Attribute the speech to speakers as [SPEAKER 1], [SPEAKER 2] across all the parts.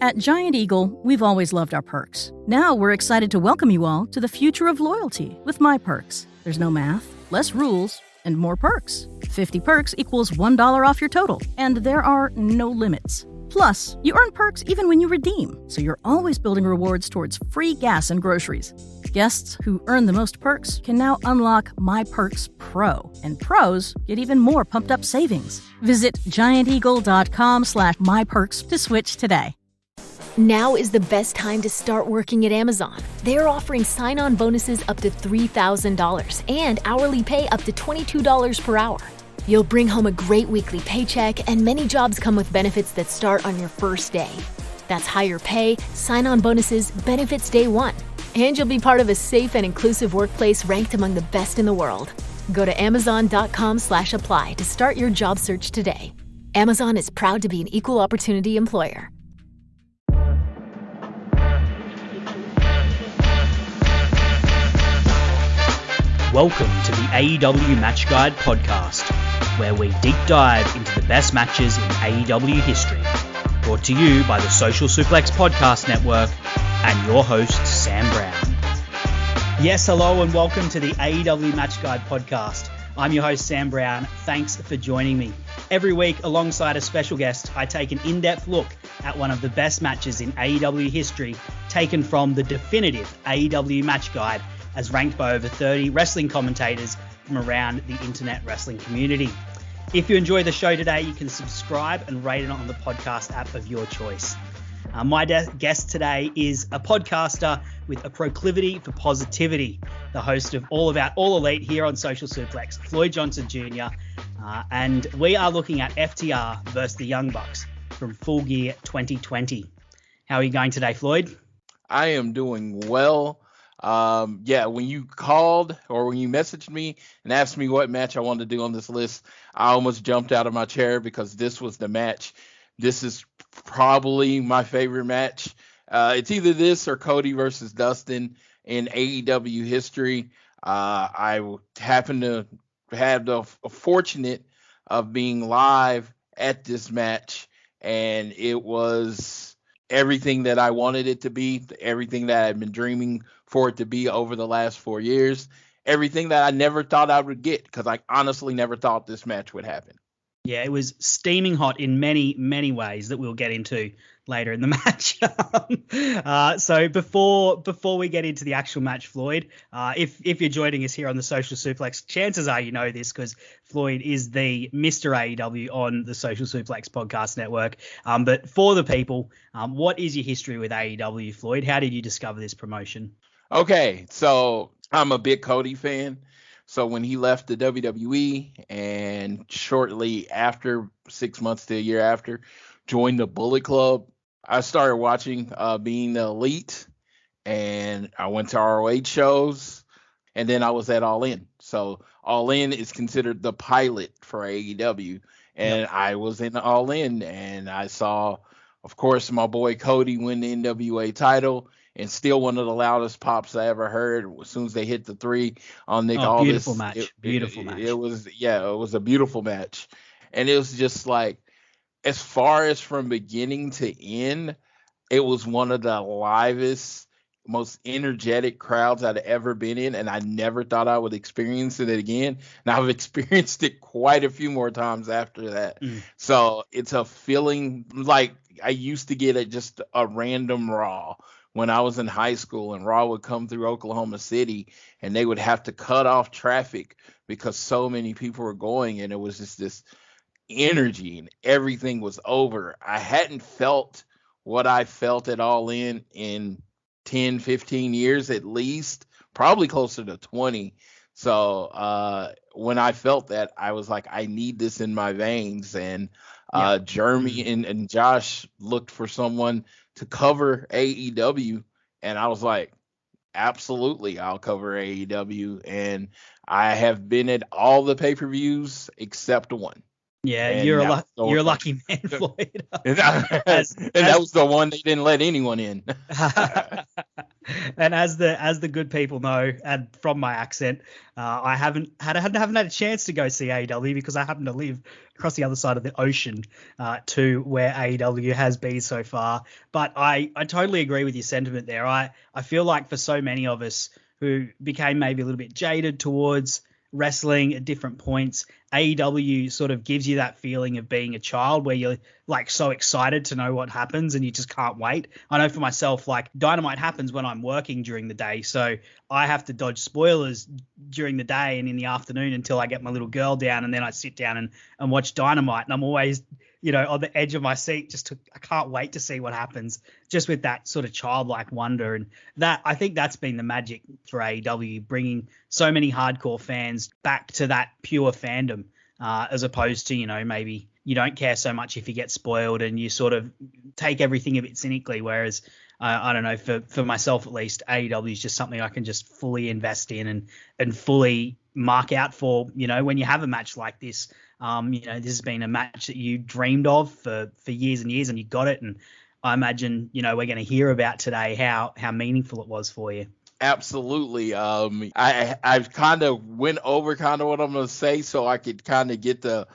[SPEAKER 1] At Giant Eagle, we've always loved our perks. Now we're excited to welcome you all to the future of loyalty with My Perks. There's no math, less rules, and more perks. 50 perks equals $1 off your total, and there are no limits. Plus, you earn perks even when you redeem, so you're always building rewards towards free gas and groceries. Guests who earn the most perks can now unlock My Perks Pro, and pros get even more pumped-up savings. Visit gianteagle.com/myperks to switch today.
[SPEAKER 2] Now is the best time to start working at Amazon. They're offering sign-on bonuses up to $3,000 and hourly pay up to $22 per hour. You'll bring home a great weekly paycheck, and many jobs come with benefits that start on your first day. That's higher pay, sign-on bonuses, benefits day one. And you'll be part of a safe and inclusive workplace ranked among the best in the world. Go to amazon.com/apply to start your job search today. Amazon is proud to be an equal opportunity employer.
[SPEAKER 3] Welcome to the AEW Match Guide podcast, where we deep dive into the best matches in AEW history. Brought to you by the Social Suplex Podcast Network and your host, Sam Brown. Yes, hello and welcome to the AEW Match Guide podcast. I'm your host, Sam Brown. Thanks for joining me. Every week, alongside a special guest, I take an in-depth look at one of the best matches in AEW history, taken from the definitive AEW Match Guide, as ranked by over 30 wrestling commentators from around the internet wrestling community. If you enjoy the show today, you can subscribe and rate it on the podcast app of your choice. My guest today is a podcaster with a proclivity for positivity, the host of All About All Elite here on Social Suplex, Floyd Johnson Jr. And we are looking at FTR versus the Young Bucks from Full Gear 2020. How are you going today, Floyd?
[SPEAKER 4] I am doing well. When you called or when you messaged me and asked me what match I wanted to do on this list, I almost jumped out of my chair because this was the match. This is probably my favorite match. It's either this or Cody versus Dustin in AEW history. I happen to have the fortunate of being live at this match, and it was everything that I wanted it to be, everything that I've been dreaming for it to be over the last 4 years, everything that I never thought I would get, because I honestly never thought this match would happen.
[SPEAKER 3] Yeah, it was steaming hot in many, many ways that we'll get into later in the match. So before we get into the actual match, Floyd, if you're joining us here on the Social Suplex, chances are you know this because Floyd is the Mr. AEW on the Social Suplex Podcast Network. But for the people, what is your history with AEW, Floyd? How did you discover this promotion?
[SPEAKER 4] Okay, so I'm a big Cody fan. So when he left the WWE and shortly after, 6 months to a year after, joined the Bullet Club, I started watching Being the Elite, and I went to ROH shows, and then I was at All In. So All In is considered the pilot for AEW, and yep. I was in All In, and I saw, of course, my boy Cody win the NWA title. And still one of the loudest pops I ever heard as soon as they hit the three on Nick Aldis.
[SPEAKER 3] Beautiful match. Beautiful match.
[SPEAKER 4] It was a beautiful match. And it was just like, as far as from beginning to end, it was one of the livest, most energetic crowds I'd ever been in. And I never thought I would experience it again. And I've experienced it quite a few more times after that. So it's a feeling like I used to get at just a random Raw when I was in high school, and Raw would come through Oklahoma City and they would have to cut off traffic because so many people were going, and it was just this energy and everything was over. I hadn't felt what I felt at All In 10, 15 years at least, probably closer to 20. So when I felt that, I was like, I need this in my veins. And Jeremy and Josh looked for someone to cover AEW, and I was like, absolutely, I'll cover AEW. And I have been at all the pay-per-views except one.
[SPEAKER 3] Yeah, and you're a lucky man, Floyd.
[SPEAKER 4] And that was the one they didn't let anyone in.
[SPEAKER 3] And as the good people know, and from my accent, I haven't had a chance to go see AEW because I happen to live across the other side of the ocean to where AEW has been so far. But I totally agree with your sentiment there. I feel like for so many of us who became maybe a little bit jaded towards wrestling at different points, AEW sort of gives you that feeling of being a child where you're like so excited to know what happens and you just can't wait. I know for myself, like Dynamite happens when I'm working during the day, so I have to dodge spoilers during the day and in the afternoon until I get my little girl down, and then I sit down and watch Dynamite, and I'm always on the edge of my seat, I can't wait to see what happens, just with that sort of childlike wonder. And that, I think that's been the magic for AEW, bringing so many hardcore fans back to that pure fandom, as opposed to, maybe you don't care so much if you get spoiled and you sort of take everything a bit cynically. Whereas, I don't know, for myself at least, AEW is just something I can just fully invest in and fully mark out for, when you have a match like this. This has been a match that you dreamed of for years and years, and you got it. And I imagine, we're going to hear about today how meaningful it was for you.
[SPEAKER 4] Absolutely. I've kind of went over kind of what I'm going to say so I could kind of get the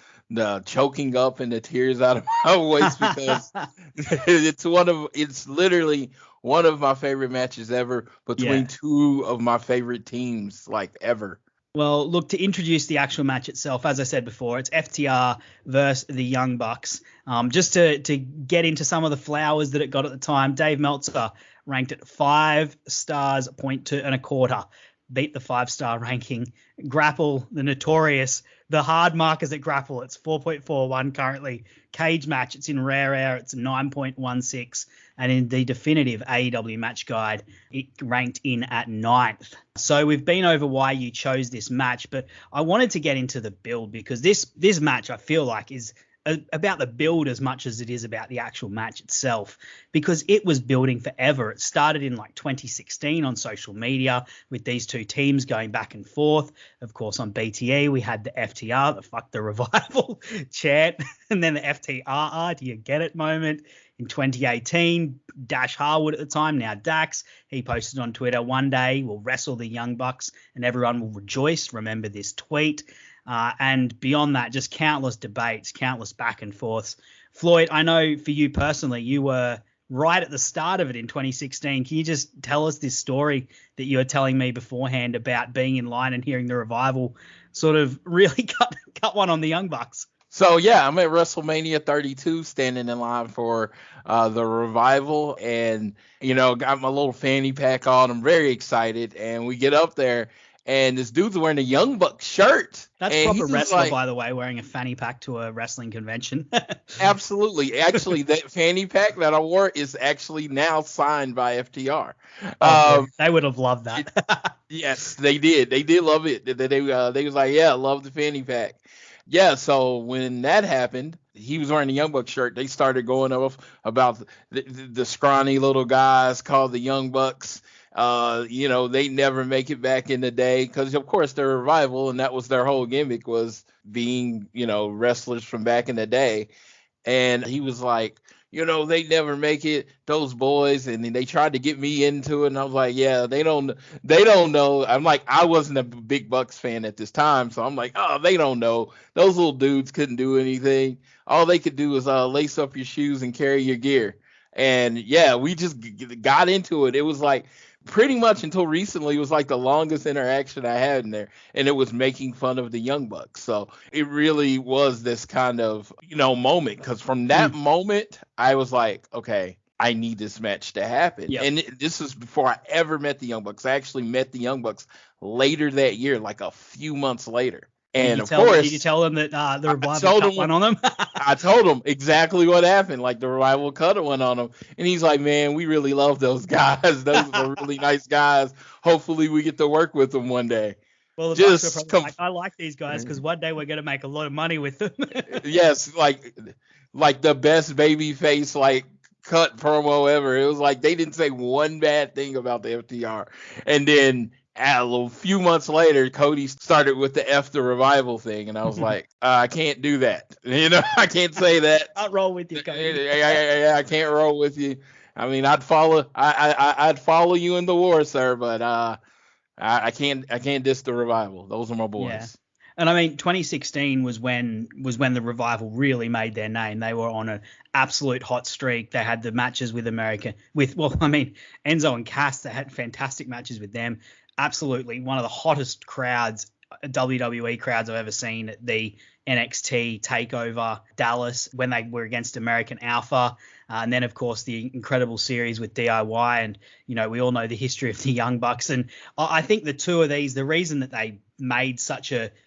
[SPEAKER 4] choking up and the tears out of my voice, because it's literally one of my favorite matches ever between two of my favorite teams like ever.
[SPEAKER 3] Well, look, to introduce the actual match itself, as I said before, it's FTR versus the Young Bucks. Just to get into some of the flowers that it got at the time, Dave Meltzer ranked it 5 stars, 0.225. Beat the 5-star ranking. Grapple, the notorious, the hard markers at Grapple, it's 4.41 currently. Cage Match, it's in Rare Air, it's 9.16. And in the definitive AEW Match Guide, it ranked in at 9th. So we've been over why you chose this match, but I wanted to get into the build, because this match I feel like is about the build as much as it is about the actual match itself, because it was building forever. It started in like 2016 on social media with these two teams going back and forth. Of course, on BTE, we had the FTR, the fuck the revival chant, and then the FTRR, do you get it moment. In 2018, Dash Harwood at the time, now Dax, he posted on Twitter, "One day we'll wrestle the Young Bucks and everyone will rejoice. Remember this tweet." And beyond that, just countless debates, countless back and forths. Floyd, I know for you personally, you were right at the start of it in 2016. Can you just tell us this story that you were telling me beforehand about being in line and hearing the revival sort of really cut one on the Young Bucks?
[SPEAKER 4] So, yeah, I'm at WrestleMania 32 standing in line for the revival, and, got my little fanny pack on. I'm very excited, and we get up there, and this dude's wearing a Young Bucks shirt.
[SPEAKER 3] That's proper wrestler, by the way, wearing a fanny pack to a wrestling convention.
[SPEAKER 4] Absolutely. Actually, that fanny pack that I wore is actually now signed by FTR.
[SPEAKER 3] They would have loved that.
[SPEAKER 4] Yes, they did. They did love it. They was like, yeah, love the fanny pack. Yeah, so when that happened, he was wearing a Young Bucks shirt. They started going off about the scrawny little guys called the Young Bucks. They never make it back in the day because, of course, they're a revival, and that was their whole gimmick, was being, wrestlers from back in the day. And he was like, they never make it, those boys. And then they tried to get me into it, and I was like, yeah, they don't know. I'm like, I wasn't a big Bucks fan at this time, so I'm like, oh, they don't know. Those little dudes couldn't do anything. All they could do was lace up your shoes and carry your gear. And yeah, we just got into it. It was like, pretty much until recently, it was like the longest interaction I had in there, and it was making fun of the Young Bucks. So it really was this kind of, moment, because from that moment, I was like, okay, I need this match to happen. Yep. And this was before I ever met the Young Bucks. I actually met the Young Bucks later that year, like a few months later. And of course,
[SPEAKER 3] did you tell them that the revival cut one on them?
[SPEAKER 4] I told him exactly what happened. Like, the revival cut one on them, and he's like, "Man, we really love those guys. Those are really nice guys. Hopefully, we get to work with them one day."
[SPEAKER 3] Well, I like these guys because one day we're gonna make a lot of money with them.
[SPEAKER 4] Yes, like the best baby face cut promo ever. It was like they didn't say one bad thing about the FTR, and then a few months later, Cody started with the F the revival thing, and I was like, I can't do that. I can't say that.
[SPEAKER 3] I'll roll with you, Cody.
[SPEAKER 4] I can't roll with you. I mean, I'd follow you in the war, sir, but I can't diss the Revival. Those are my boys.
[SPEAKER 3] Yeah. And I mean, 2016 was when the Revival really made their name. They were on an absolute hot streak. They had the matches with Enzo and Cass. They had fantastic matches with them. Absolutely one of the hottest crowds, WWE crowds I've ever seen at the NXT TakeOver Dallas when they were against American Alpha. And then, of course, the incredible series with DIY. And, we all know the history of the Young Bucks. And I think the two of these, the reason that they made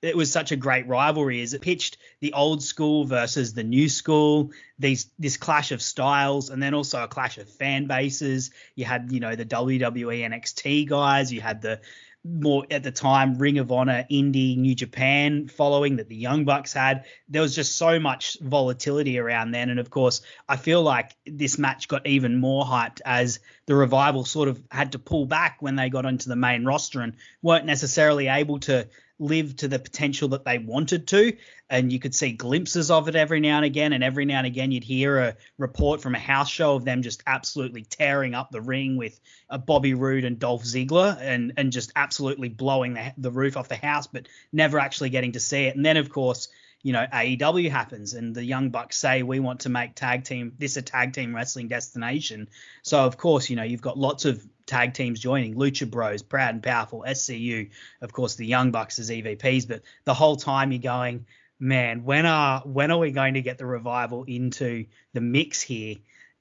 [SPEAKER 3] it was such a great rivalry is it pitched the old school versus the new school, this clash of styles, and then also a clash of fan bases. You had, the WWE NXT guys, you had the more at the time Ring of Honor, Indie, New Japan following that the Young Bucks had. There was just so much volatility around then. And of course, I feel like this match got even more hyped as the Revival sort of had to pull back when they got onto the main roster and weren't necessarily able to live to the potential that they wanted to. And you could see glimpses of it every now and again. And every now and again, you'd hear a report from a house show of them just absolutely tearing up the ring with Bobby Roode and Dolph Ziggler and just absolutely blowing the roof off the house, but never actually getting to see it. And then, of course, AEW happens and the Young Bucks say, we want to make a tag team wrestling destination. So, of course, you've got lots of tag teams joining, Lucha Bros, Proud and Powerful, SCU, of course, the Young Bucks as EVPs. But the whole time you're going, man, when are we going to get the Revival into the mix here?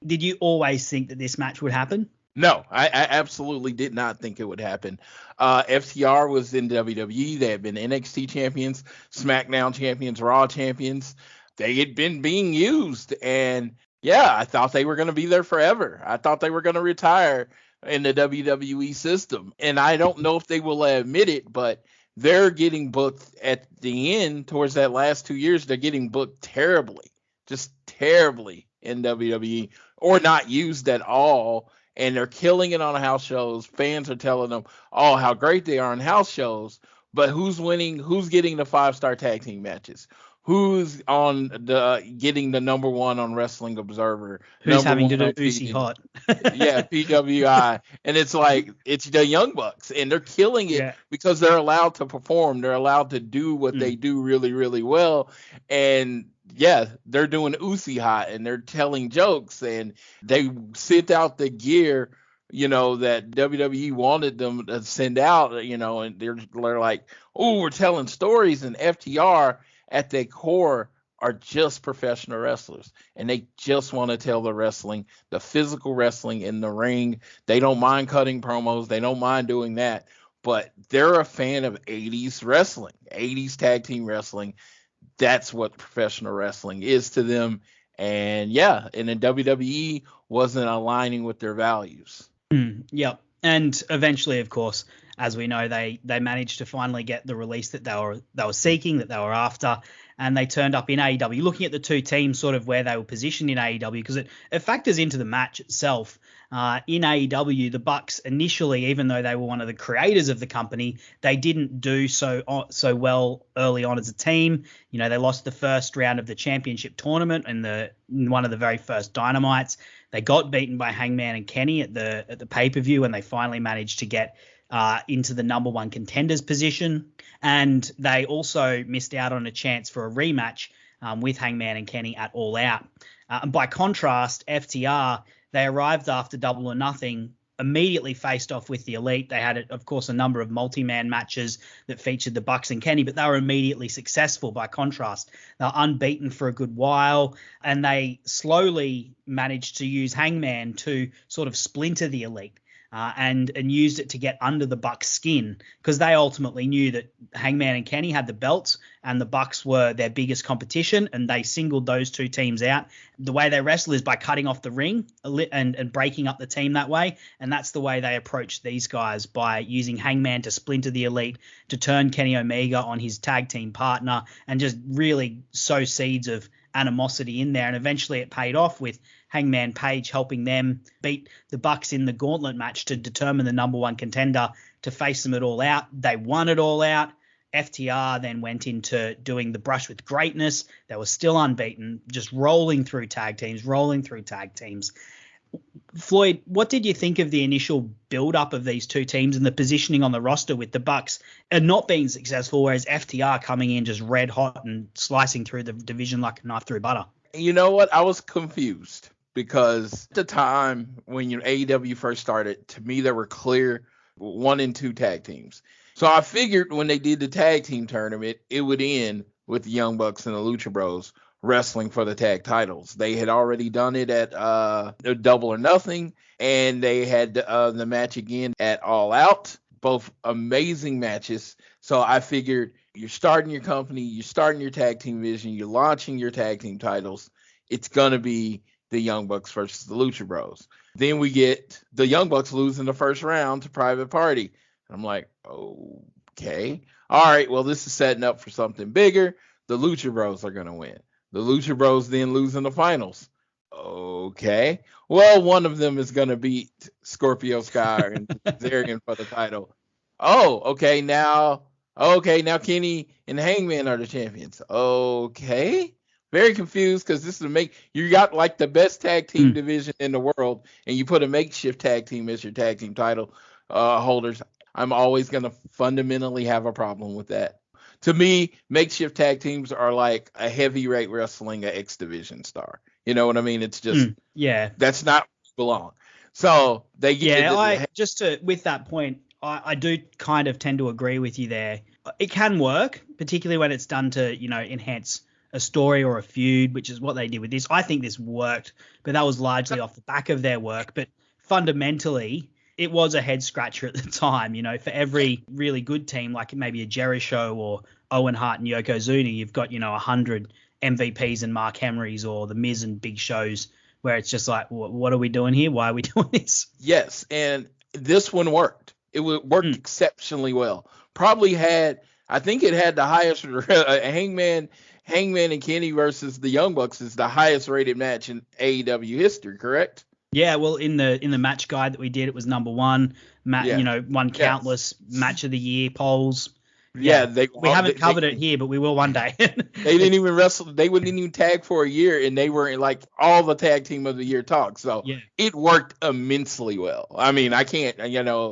[SPEAKER 3] Did you always think that this match would happen?
[SPEAKER 4] No, I absolutely did not think it would happen. FTR was in WWE. They had been NXT champions, SmackDown champions, Raw champions. They had been being used. And, yeah, I thought they were going to be there forever. I thought they were going to retire in the WWE system. And I don't know if they will admit it, but they're getting booked at the end towards that last 2 years. They're getting booked terribly, just terribly in WWE or not used at all. And they're killing it on house shows. Fans are telling them, oh, how great they are on house shows. But who's winning? Who's getting the 5-star tag team matches? Who's getting the number one on Wrestling Observer?
[SPEAKER 3] Who's having to do Uzi Hot?
[SPEAKER 4] Yeah, PWI. And it's like, it's the Young Bucks. And they're killing it because they're allowed to perform. They're allowed to do what they do really, really well. And yeah, they're doing Uzi Hot and they're telling jokes and they sent out the gear, that WWE wanted them to send out, and they're like, oh, we're telling stories. And FTR at their core are just professional wrestlers and they just want to tell the physical wrestling in the ring. They don't mind cutting promos. They don't mind doing that, but they're a fan of 80s wrestling, 80s tag team wrestling. That's what professional wrestling is to them. And then WWE wasn't aligning with their values.
[SPEAKER 3] Yep. And eventually, of course, as we know, they managed to finally get the release that they were seeking, that they were after, and they turned up in AEW. Looking at the two teams, sort of where they were positioned in AEW, because it factors into the match itself. In AEW, the Bucks initially, even though they were one of the creators of the company, they didn't do so well early on as a team. They lost the first round of the championship tournament in one of the very first Dynamites. They got beaten by Hangman and Kenny at the pay-per-view, and they finally managed to get into the number one contenders position. And they also missed out on a chance for a rematch with Hangman and Kenny at All Out. And by contrast, FTR, they arrived after Double or Nothing, immediately faced off with the Elite. They had, of course, a number of multi-man matches that featured the Bucks and Kenny, but they were immediately successful by contrast. They were unbeaten for a good while, and they slowly managed to use Hangman to sort of splinter the Elite. And used it to get under the Bucks' skin, because they ultimately knew that Hangman and Kenny had the belts and the Bucks were their biggest competition, and they singled those two teams out. The way they wrestle is by cutting off the ring and breaking up the team that way, and that's the way they approached these guys, by using Hangman to splinter the Elite, to turn Kenny Omega on his tag team partner, and just really sow seeds of animosity in there. And eventually it paid off with Hangman Page helping them beat the Bucks in the gauntlet match to determine the number one contender to face them at All Out. They won it All Out. FTR then went into doing the Brush with Greatness. They were still unbeaten, just rolling through tag teams. Floyd, what did you think of the initial build-up of these two teams and the positioning on the roster with the Bucks and not being successful, whereas FTR coming in just red hot and slicing through the division like a knife through butter?
[SPEAKER 4] You know what? I was confused because at the time when AEW first started, to me there were clear 1 and 2 tag teams. So I figured when they did the tag team tournament, it would end with the Young Bucks and the Lucha Bros wrestling for the tag titles. They had already done it at Double or Nothing, and they had the match again at All Out. Both amazing matches. So I figured you're starting your company, you're starting your tag team division, you're launching your tag team titles. It's going to be the Young Bucks versus the Lucha Bros. Then we get the Young Bucks losing the first round to Private Party. I'm like, okay. All right, well, this is setting up for something bigger. The Lucha Bros are going to win. The Lucha Bros then lose in the finals. Okay. Well, one of them is going to beat Scorpio Sky and Kazarian for the title. Okay. Now Kenny and Hangman are the champions. Okay. Very confused because this is you got like the best tag team division in the world, and you put a makeshift tag team as your tag team title holders. I'm always going to fundamentally have a problem with that. To me, makeshift tag teams are like a heavyweight wrestling an X division star. You know what I mean? It's just that's not belong. So they get
[SPEAKER 3] with that point, I do kind of tend to agree with you there. It can work, particularly when it's done to enhance a story or a feud, which is what they did with this. I think this worked, but that was largely off the back of their work. But fundamentally, it was a head scratcher at the time. For every really good team, like maybe a Jericho or Owen Hart and Yokozuna, you've got 100 MVPs and Mark Henrys, or the Miz and Big Shows, where it's just like, what are we doing here? Why are we doing this?
[SPEAKER 4] Yes, and this one worked. It worked exceptionally well. Probably I think it had the highest Hangman and Kenny versus the Young Bucks is the highest rated match in AEW history, correct?
[SPEAKER 3] Yeah, well, in the match guide that we did, it was number one. Won countless match of the year polls.
[SPEAKER 4] Yeah,
[SPEAKER 3] we haven't covered it here, but we will one day.
[SPEAKER 4] They didn't even wrestle. They wouldn't even tag for a year, and they were in like all the tag team of the year talks. So it worked immensely well. I mean, I can't,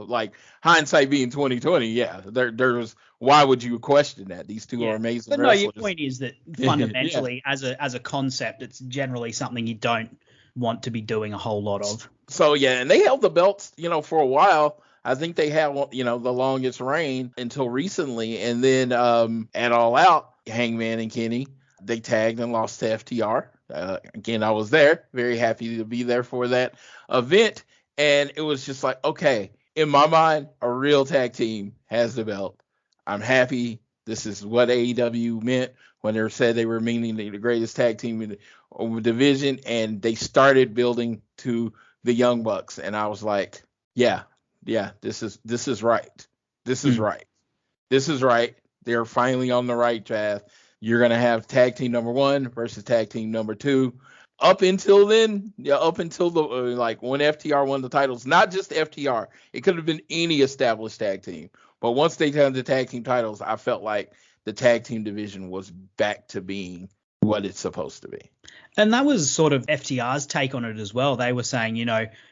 [SPEAKER 4] like hindsight being 2020. Yeah, there's. Why would you question that? These two are amazing wrestlers.
[SPEAKER 3] No, your point is that fundamentally, as a concept, it's generally something you don't want to be doing a whole lot of.
[SPEAKER 4] So and they held the belts, for a while. I think they had, the longest reign until recently. And then at All Out, Hangman and Kenny, they tagged and lost to FTR. Again, I was there, very happy to be there for that event. And it was just like, okay, in my mind, a real tag team has the belt. I'm happy. This is what AEW meant when they said they were meaning the greatest tag team in the division. And they started building to the Young Bucks. And I was like, yeah, this is right. This is right. This is right. They're finally on the right path. You're going to have tag team number 1 versus tag team number 2. Up until then, up until the when FTR won the titles, not just FTR, it could have been any established tag team. But once they had the tag team titles, I felt like the tag team division was back to being what it's supposed to be.
[SPEAKER 3] And that was sort of FTR's take on it as well. They were saying,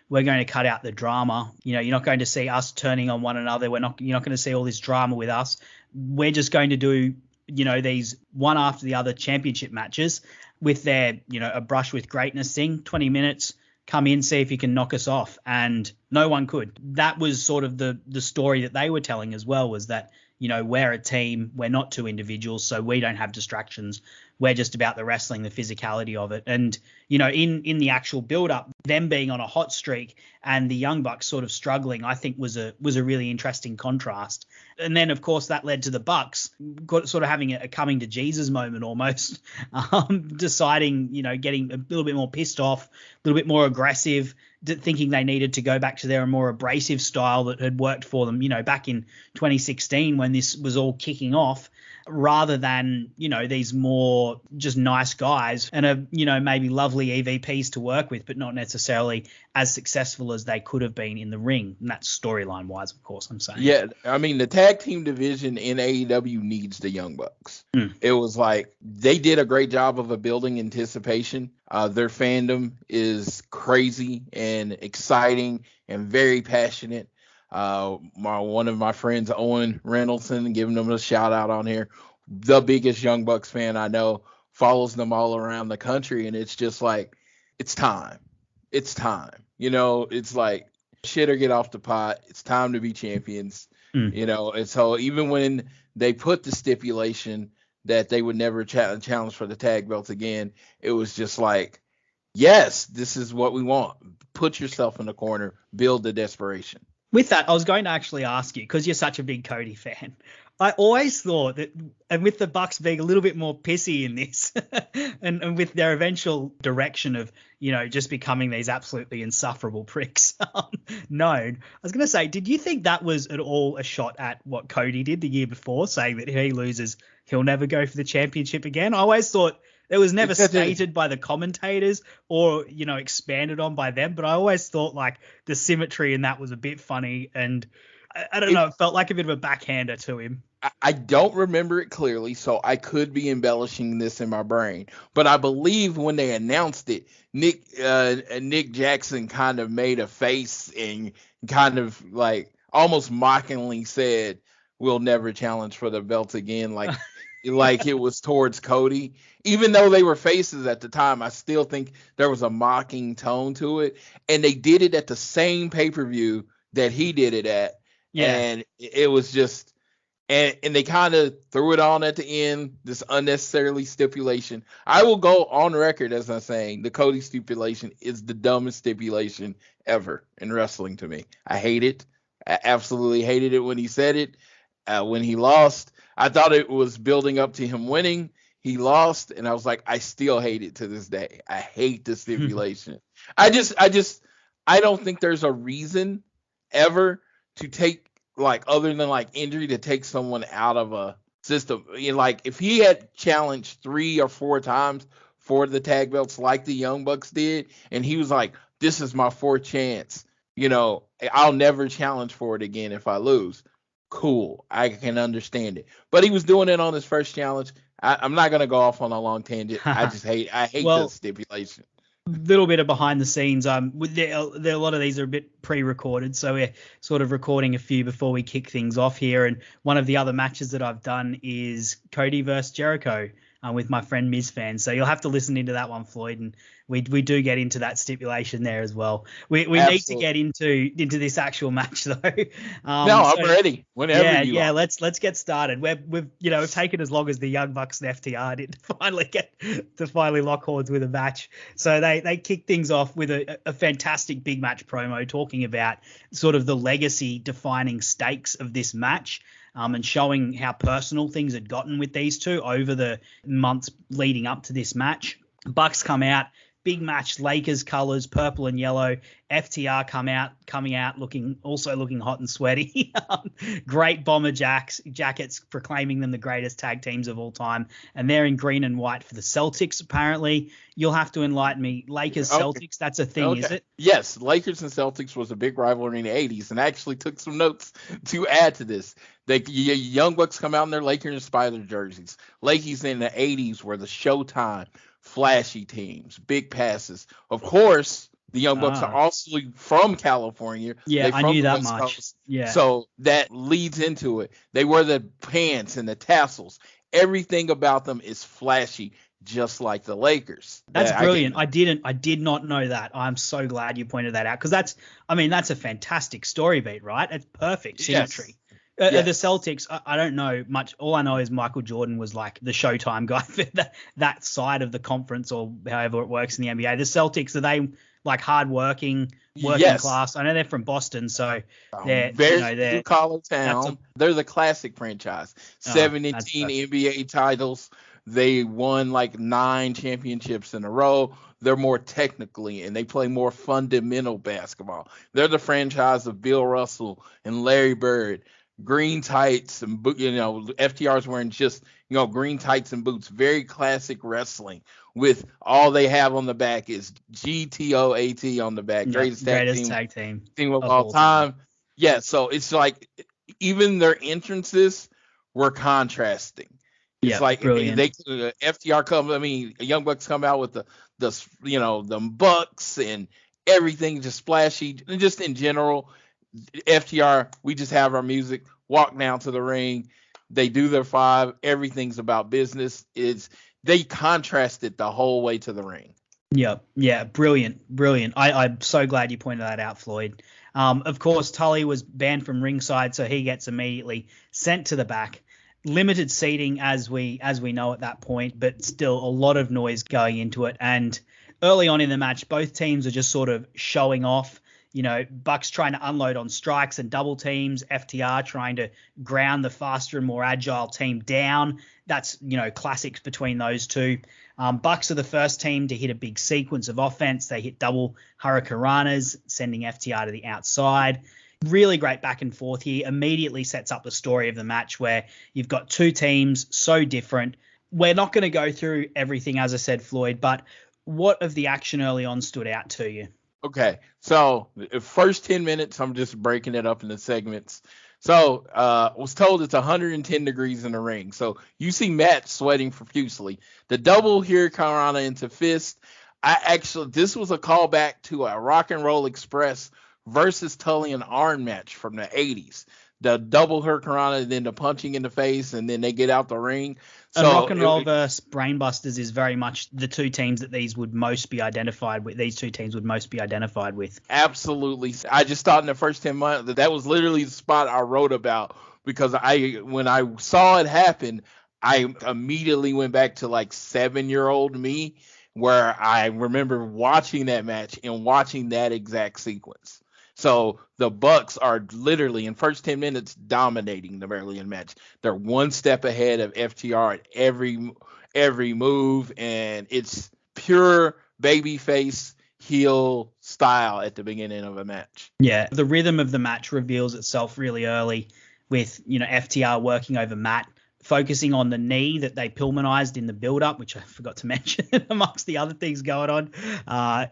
[SPEAKER 3] we're going to cut out the drama. You're not going to see us turning on one another. You're not going to see all this drama with us. We're just going to do, these one after the other championship matches with their, a brush with greatness thing, 20 minutes, come in, see if you can knock us off. And no one could. That was sort of the story that they were telling as well, was that, we're a team, we're not two individuals, so we don't have distractions. We're just about the wrestling, the physicality of it. And, in the actual build-up, them being on a hot streak and the Young Bucks sort of struggling, I think was a really interesting contrast. And then, of course, that led to the Bucks sort of having a coming to Jesus moment almost, deciding, getting a little bit more pissed off, a little bit more aggressive, thinking they needed to go back to their more abrasive style that had worked for them, back in 2016 when this was all kicking off, rather than, these more just nice guys and maybe lovely EVPs to work with, but not necessarily as successful as they could have been in the ring. And that's storyline wise, of course, I'm saying.
[SPEAKER 4] Yeah, I mean, the tag team division in AEW needs the Young Bucks. It was like they did a great job of a building anticipation Their fandom is crazy and exciting and very passionate. One of my friends, Owen Reynoldson, giving them a shout out on here, the biggest Young Bucks fan I know, follows them all around the country, and it's just like, it's time. It's time. It's like shit or get off the pot. It's time to be champions. And so even when they put the stipulation that they would never challenge for the tag belts again, it was just like, yes, this is what we want. Put yourself in the corner, build the desperation.
[SPEAKER 3] With that, I was going to actually ask you, because you're such a big Cody fan, I always thought that, and with the Bucks being a little bit more pissy in this, and with their eventual direction of, just becoming these absolutely insufferable pricks known, I was going to say, did you think that was at all a shot at what Cody did the year before, saying that if he loses, he'll never go for the championship again? I always thought it was never stated by the commentators or, expanded on by them, but I always thought like the symmetry in that was a bit funny, and I don't know, it felt like a bit of a backhander to him.
[SPEAKER 4] I don't remember it clearly, so I could be embellishing this in my brain. But I believe when they announced it, Nick Jackson kind of made a face and kind of like almost mockingly said, "We'll never challenge for the belt again," like like it was towards Cody. Even though they were faces at the time, I still think there was a mocking tone to it. And they did it at the same pay-per-view that he did it at. Yeah. And it was just, and they kind of threw it on at the end, this unnecessarily stipulation. I will go on record as I'm saying the Cody stipulation is the dumbest stipulation ever in wrestling to me. I hate it. I absolutely hated it when he said it. When he lost, I thought it was building up to him winning. He lost, and I was like, I still hate it to this day. I hate the stipulation. I don't think there's a reason ever to take, like, other than like injury, to take someone out of a system. Like if he had challenged 3 or 4 times for the tag belts like the Young Bucks did, and he was like, this is my 4th chance, I'll never challenge for it again if I lose. Cool, I can understand it. But he was doing it on his first challenge. I'm not going to go off on a long tangent. I hate the stipulation.
[SPEAKER 3] Little bit of behind the scenes. A lot of these are a bit pre-recorded, so we're sort of recording a few before we kick things off here. And one of the other matches that I've done is Cody versus Jericho with my friend Miz Fan. So you'll have to listen into that one, Floyd, and we do get into that stipulation there as well. We need to get into this actual match though.
[SPEAKER 4] I'm ready. Whenever you are.
[SPEAKER 3] Let's get started. We've taken as long as the Young Bucks and FTR did to finally lock horns with a match. So they kicked things off with a fantastic big match promo talking about sort of the legacy defining stakes of this match. And showing how personal things had gotten with these two over the months leading up to this match. Bucks come out, big match, Lakers colors, purple and yellow. FTR coming out looking hot and sweaty. Great bomber jackets proclaiming them the greatest tag teams of all time. And they're in green and white for the Celtics, apparently. You'll have to enlighten me. Lakers, Celtics, that's a thing, is it?
[SPEAKER 4] Yes, Lakers and Celtics was a big rivalry in the 80s, and I actually took some notes to add to this. The Young Bucks come out in their Lakers-inspired jerseys. Lakers in the 80s were the Showtime, flashy teams, big passes. Of course, the Young Bucks are also from California.
[SPEAKER 3] Yeah, I knew that much.
[SPEAKER 4] Coast. Yeah. So that leads into it. They wear the pants and the tassels. Everything about them is flashy, just like the Lakers.
[SPEAKER 3] That's brilliant. I did not know that. I'm so glad you pointed that out, because that's a fantastic story beat, right? It's perfect symmetry. Yes. The Celtics, I don't know much. All I know is Michael Jordan was like the Showtime guy for that side of the conference, or however it works in the NBA. The Celtics, are they like hardworking, working class? I know they're from Boston, so they're
[SPEAKER 4] blue collar town. They're the classic franchise. 17 NBA titles. They won like 9 championships in a row. They're more technically, and they play more fundamental basketball. They're the franchise of Bill Russell and Larry Bird. Green tights and FTR's wearing just green tights and boots. Very classic wrestling, with all they have on the back is GTOAT on the back. Greatest tag team of all time. Yeah, so it's like even their entrances were contrasting. It's
[SPEAKER 3] Yeah,
[SPEAKER 4] like
[SPEAKER 3] brilliant.
[SPEAKER 4] they FTR come. I mean, Young Bucks come out with the Bucks and everything just splashy. And just in general, FTR, we just have our music, walk down to the ring, they do their five. Everything's about business. They contrasted the whole way to the ring.
[SPEAKER 3] Yeah, brilliant. I'm so glad you pointed that out, Floyd. Of course, Tully was banned from ringside, so he gets immediately sent to the back. Limited seating as we know at that point, but still a lot of noise going into it. And early on in the match, both teams are just sort of showing off. Bucks trying to unload on strikes and double teams, FTR trying to ground the faster and more agile team down. That's, classics between those two. Bucks are the first team to hit a big sequence of offense. They hit double hurricanranas, sending FTR to the outside. Really great back and forth here. Immediately sets up the story of the match where you've got two teams so different. We're not going to go through everything, as I said, Floyd, but what of the action early on stood out to you?
[SPEAKER 4] Okay, so the first 10 minutes, I'm just breaking it up into segments. So I was told it's 110 degrees in the ring. So you see Matt sweating profusely. The double hurricanrana into fist. This was a callback to a Rock and Roll Express versus Tully and Arn match from the 80s. The double hurricanrana, then the punching in the face, and then they get out the ring.
[SPEAKER 3] And Rock and Roll versus Brainbusters is very much the two teams that these would most be identified with. These two teams would most be identified with.
[SPEAKER 4] Absolutely. I just thought in the first 10 months that was literally the spot I wrote about, because when I saw it happen, I immediately went back to like 7-year-old me, where I remember watching that match and watching that exact sequence. So the Bucks are literally in first 10 minutes dominating the Maryland match. They're one step ahead of FTR at every move, and it's pure babyface heel style at the beginning of a match.
[SPEAKER 3] Yeah, the rhythm of the match reveals itself really early with, FTR working over Matt, focusing on the knee that they Pillmanized in the build-up, which I forgot to mention amongst the other things going on.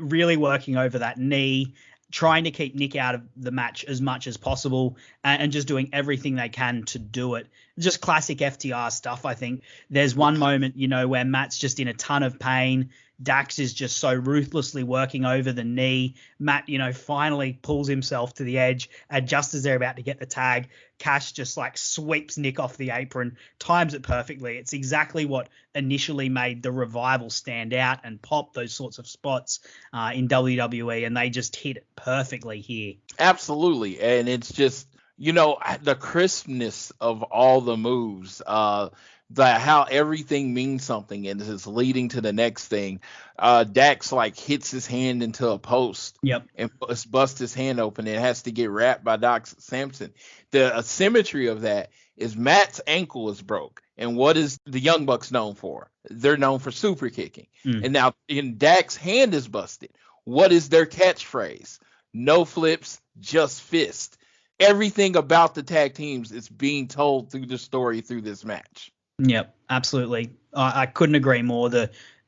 [SPEAKER 3] Really working over that knee, trying to keep Nick out of the match as much as possible, and just doing everything they can to do it. Just classic FTR stuff, I think. There's one moment, where Matt's just in a ton of pain. Dax is just so ruthlessly working over the knee. Matt, finally pulls himself to the edge, and just as they're about to get the tag, Cash just sweeps Nick off the apron, times it perfectly. It's exactly what initially made the Revival stand out and pop those sorts of spots in WWE, and they just hit it perfectly here.
[SPEAKER 4] Absolutely, and it's just, the crispness of all the moves, how everything means something and is leading to the next thing. Dax hits his hand into a post.
[SPEAKER 3] Yep.
[SPEAKER 4] And busts his hand open. It has to get wrapped by Doc Samson. The asymmetry of that is Matt's ankle is broke. And what is the Young Bucks known for? They're known for super kicking. And now Dax's hand is busted. What is their catchphrase? No flips, just fist. Everything about the tag teams is being told through the story through this match.
[SPEAKER 3] Yep, absolutely. I couldn't agree more.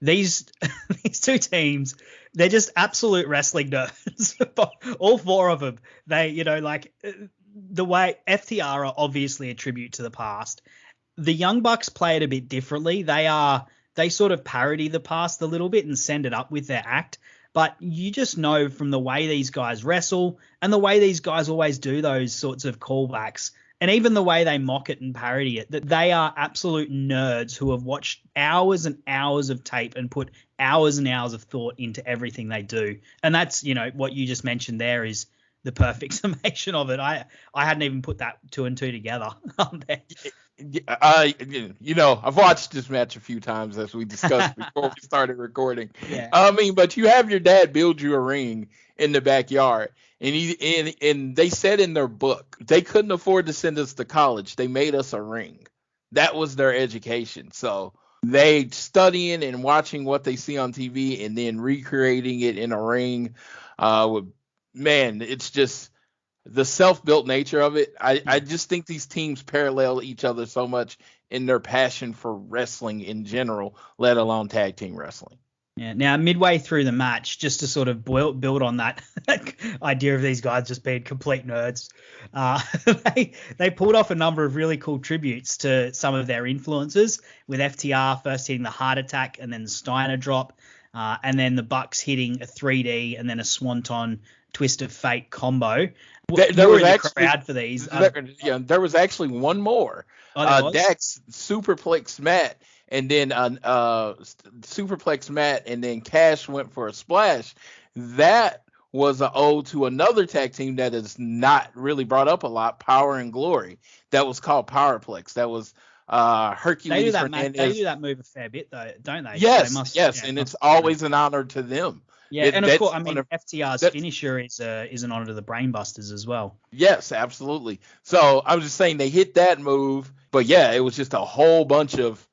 [SPEAKER 3] These two teams, they're just absolute wrestling nerds. All four of them. They, the way FTR are obviously a tribute to the past. The Young Bucks play it a bit differently. They sort of parody the past a little bit and send it up with their act. But you just know from the way these guys wrestle and the way these guys always do those sorts of callbacks, and even the way they mock it and parody it, that they are absolute nerds who have watched hours and hours of tape and put hours and hours of thought into everything they do. And that's, what you just mentioned there is the perfect summation of it. I hadn't even put that two and two together.
[SPEAKER 4] I've watched this match a few times, as we discussed before we started recording.
[SPEAKER 3] Yeah.
[SPEAKER 4] But you have your dad build you a ring in the backyard, and they said in their book they couldn't afford to send us to college. They made us a ring. That was their education. So they studying and watching what they see on TV and then recreating it in a ring. It's just the self-built nature of it. I just think these teams parallel each other so much in their passion for wrestling in general, let alone tag team wrestling.
[SPEAKER 3] Yeah. Now, midway through the match, just to sort of build on that idea of these guys just being complete nerds, uh, they pulled off a number of really cool tributes to some of their influences, with FTR first hitting the heart attack and then the Steiner drop, and then the Bucks hitting a 3D and then a Swanton twist of fate combo.
[SPEAKER 4] There was
[SPEAKER 3] in the
[SPEAKER 4] actually,
[SPEAKER 3] crowd for these.
[SPEAKER 4] There was actually one more. Dax superplex Matt, and then superplex Matt, and then Cash went for a splash. That was an ode to another tag team that is not really brought up a lot, Power and Glory. That was called Powerplex. That was Hercules Hernandez.
[SPEAKER 3] They do that move a fair bit, though, don't they?
[SPEAKER 4] Yes, and it's always an honor to them.
[SPEAKER 3] Yeah, and of course, I mean, FTR's finisher is an honor to the Brainbusters as well.
[SPEAKER 4] Yes, absolutely. So I was just saying they hit that move, but yeah, it was just a whole bunch of,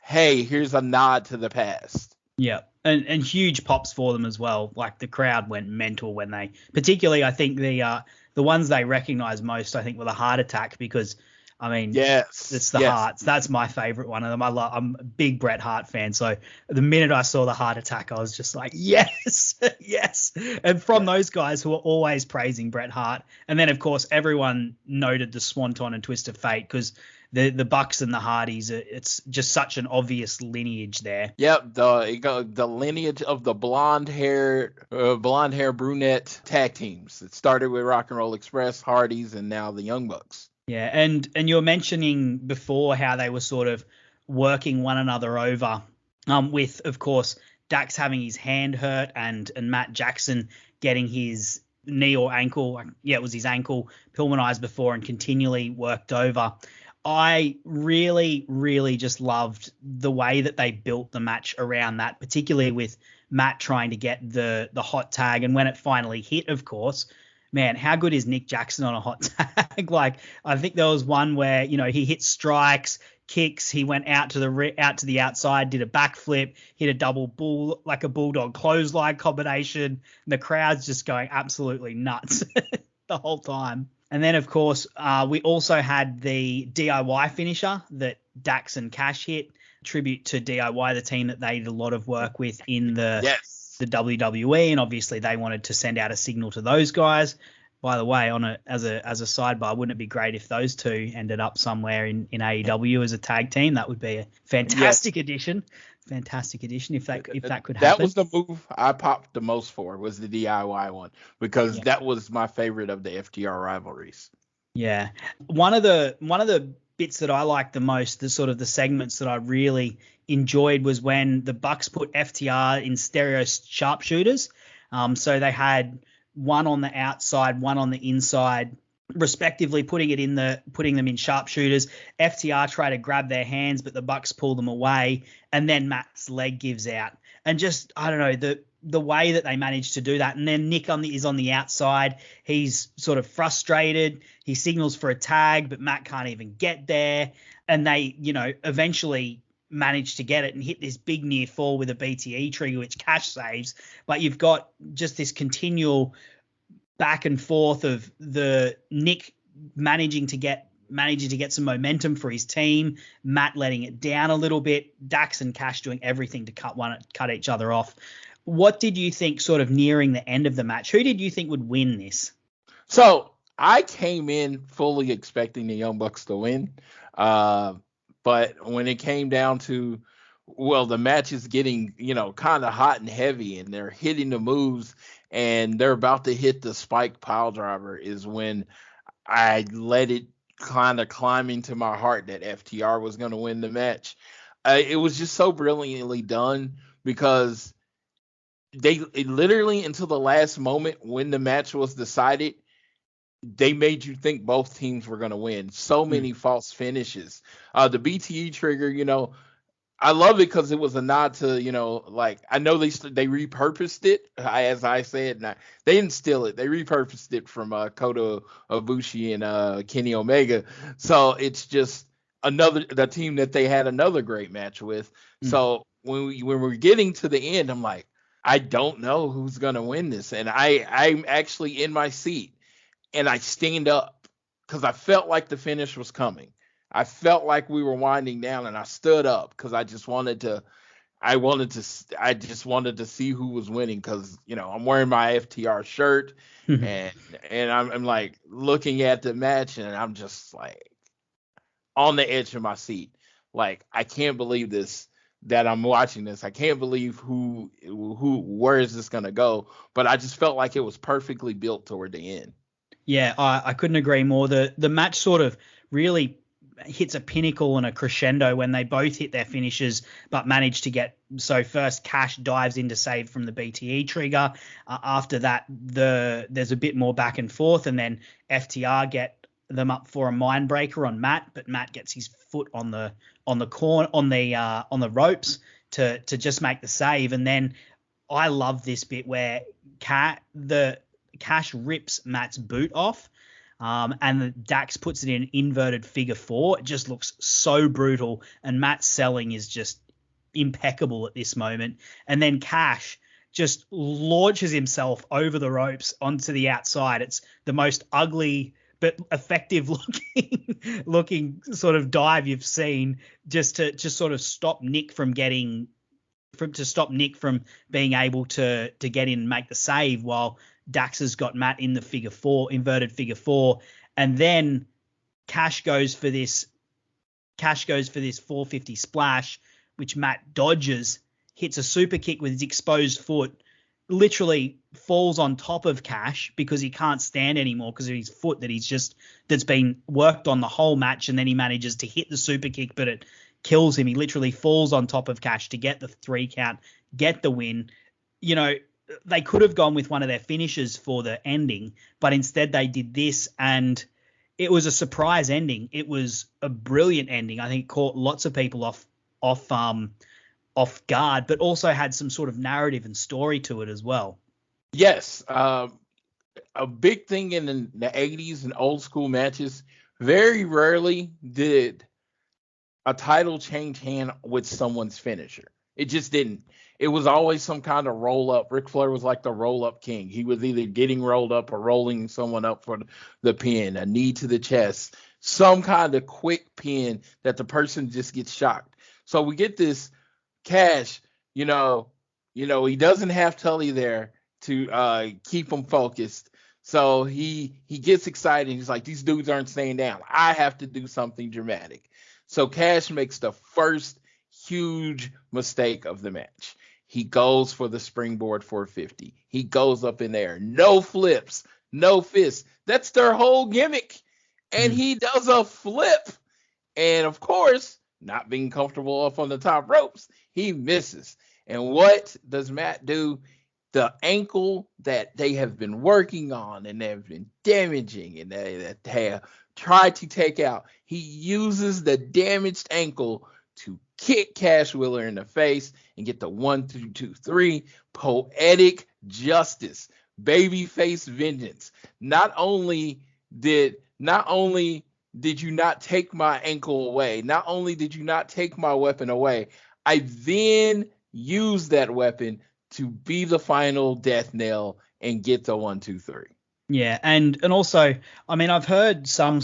[SPEAKER 4] hey, here's a nod to the past.
[SPEAKER 3] Yeah, and huge pops for them as well. Like the crowd went mental when they, particularly I think the ones they recognized most, I think, were the heart attack, because I mean,
[SPEAKER 4] yes,
[SPEAKER 3] it's the Hearts. That's my favorite one of them. I'm a big Bret Hart fan. So the minute I saw the heart attack, I was just like, yes, yes. And from those guys who are always praising Bret Hart. And then, of course, everyone noted the Swanton and Twist of Fate, because the Bucks and the Hardys, it's just such an obvious lineage there.
[SPEAKER 4] Yep, the lineage of the blonde hair brunette tag teams. It started with Rock and Roll Express, Hardys, and now the Young Bucks.
[SPEAKER 3] Yeah, and you were mentioning before how they were sort of working one another over, with, of course, Dax having his hand hurt and Matt Jackson getting his knee or ankle, it was his ankle, Pillmanized before and continually worked over. I really, really just loved the way that they built the match around that, particularly with Matt trying to get the hot tag. And when it finally hit, of course, man, how good is Nick Jackson on a hot tag? Like, I think there was one where, he hit strikes, kicks, he went out to the outside, did a backflip, hit a double like a bulldog clothesline combination. And the crowd's just going absolutely nuts the whole time. And then, of course, we also had the DIY finisher that Dax and Cash hit, tribute to DIY, the team that they did a lot of work with in the WWE, and obviously they wanted to send out a signal to those guys. By the way, as a sidebar, wouldn't it be great if those two ended up somewhere in AEW as a tag team? That would be a fantastic addition. Fantastic addition if that could happen.
[SPEAKER 4] That was the move I popped the most for, was the DIY one, because that was my favorite of the FTR rivalries.
[SPEAKER 3] Yeah. One of the bits that I liked the most, the sort of the segments that I really enjoyed, was when the Bucks put FTR in stereo sharpshooters. So they had one on the outside, one on the inside, respectively, putting them in sharpshooters. FTR try to grab their hands, but the Bucks pull them away, and then Matt's leg gives out. And just, I don't know, the way that they managed to do that. And then Nick is on the outside. He's sort of frustrated. He signals for a tag, but Matt can't even get there. And they, eventually manage to get it and hit this big near fall with a BTE trigger, which Cash saves. But you've got just this continual back and forth of the Nick managing to get some momentum for his team, Matt letting it down a little bit, Dax and Cash doing everything to cut each other off. What did you think sort of nearing the end of the match? Who did you think would win this?
[SPEAKER 4] So I came in fully expecting the Young Bucks to win. But when it came down to, the match is getting, kind of hot and heavy, and they're hitting the moves, and they're about to hit the spike pile driver, is when I let it kind of climb into my heart that FTR was going to win the match. It was just so brilliantly done, because they literally, until the last moment when the match was decided, they made you think both teams were going to win. So many false finishes. The BTE trigger, I love it because it was a nod to, I know they repurposed it, as I said. They didn't steal it. They repurposed it from Kota Ibushi and Kenny Omega. So it's just the team that they had another great match with. So when we're getting to the end, I'm like, I don't know who's going to win this. And I'm actually in my seat. And I stand up because I felt like the finish was coming. I felt like we were winding down, and I stood up because I just wanted to I just wanted to see who was winning because, I'm wearing my FTR shirt and I'm like looking at the match and I'm just like on the edge of my seat. Like, I can't believe this, that I'm watching this. I can't believe where is this going to go? But I just felt like it was perfectly built toward the end.
[SPEAKER 3] Yeah, I couldn't agree more. The match sort of really hits a pinnacle and a crescendo when they both hit their finishes but manage to get. So first Cash dives in to save from the BTE trigger. After that, there's a bit more back and forth, and then FTR get them up for a mind breaker on Matt, but Matt gets his foot on the ropes to just make the save. And then I love this bit where Cash rips Matt's boot off, and Dax puts it in an inverted figure four. It just looks so brutal, and Matt's selling is just impeccable at this moment. And then Cash just launches himself over the ropes onto the outside. It's the most ugly but effective looking sort of dive you've seen, just to sort of stop Nick from being able to get in and make the save, while Dax has got Matt in the inverted figure four. And then Cash goes for this 450 splash, which Matt dodges, hits a super kick with his exposed foot, literally falls on top of Cash because he can't stand anymore because of his foot that's been worked on the whole match. And then he manages to hit the super kick, but it kills him. He literally falls on top of Cash to get the 3 count, get the win. They could have gone with one of their finishes for the ending, but instead they did this, and it was a surprise ending. It was a brilliant ending. I think it caught lots of people off guard, but also had some sort of narrative and story to it as well.
[SPEAKER 4] Yes. A big thing in the 80s and old school matches, very rarely did a title change hand with someone's finisher. It just didn't. It was always some kind of roll up. Ric Flair was like the roll up king. He was either getting rolled up or rolling someone up for the pin, a knee to the chest, some kind of quick pin that the person just gets shocked. So we get this Cash, he doesn't have Tully there to keep him focused. So he gets excited. He's like, these dudes aren't staying down. I have to do something dramatic. So Cash makes the first huge mistake of the match. He goes for the springboard 450. He goes up in there. No flips, no fists. That's their whole gimmick. And he does a flip. And of course, not being comfortable up on the top ropes, he misses. And what does Matt do? The ankle that they have been working on and they've been damaging and they have tried to take out, he uses the damaged ankle to kick Cash Wheeler in the face and get the 1, 2, 2, 3. Poetic justice, babyface vengeance. Not only did you not take my ankle away, not only did you not take my weapon away, I then used that weapon to be the final death nail and get the 1, 2, 3.
[SPEAKER 3] Yeah, and also, I mean, I've heard some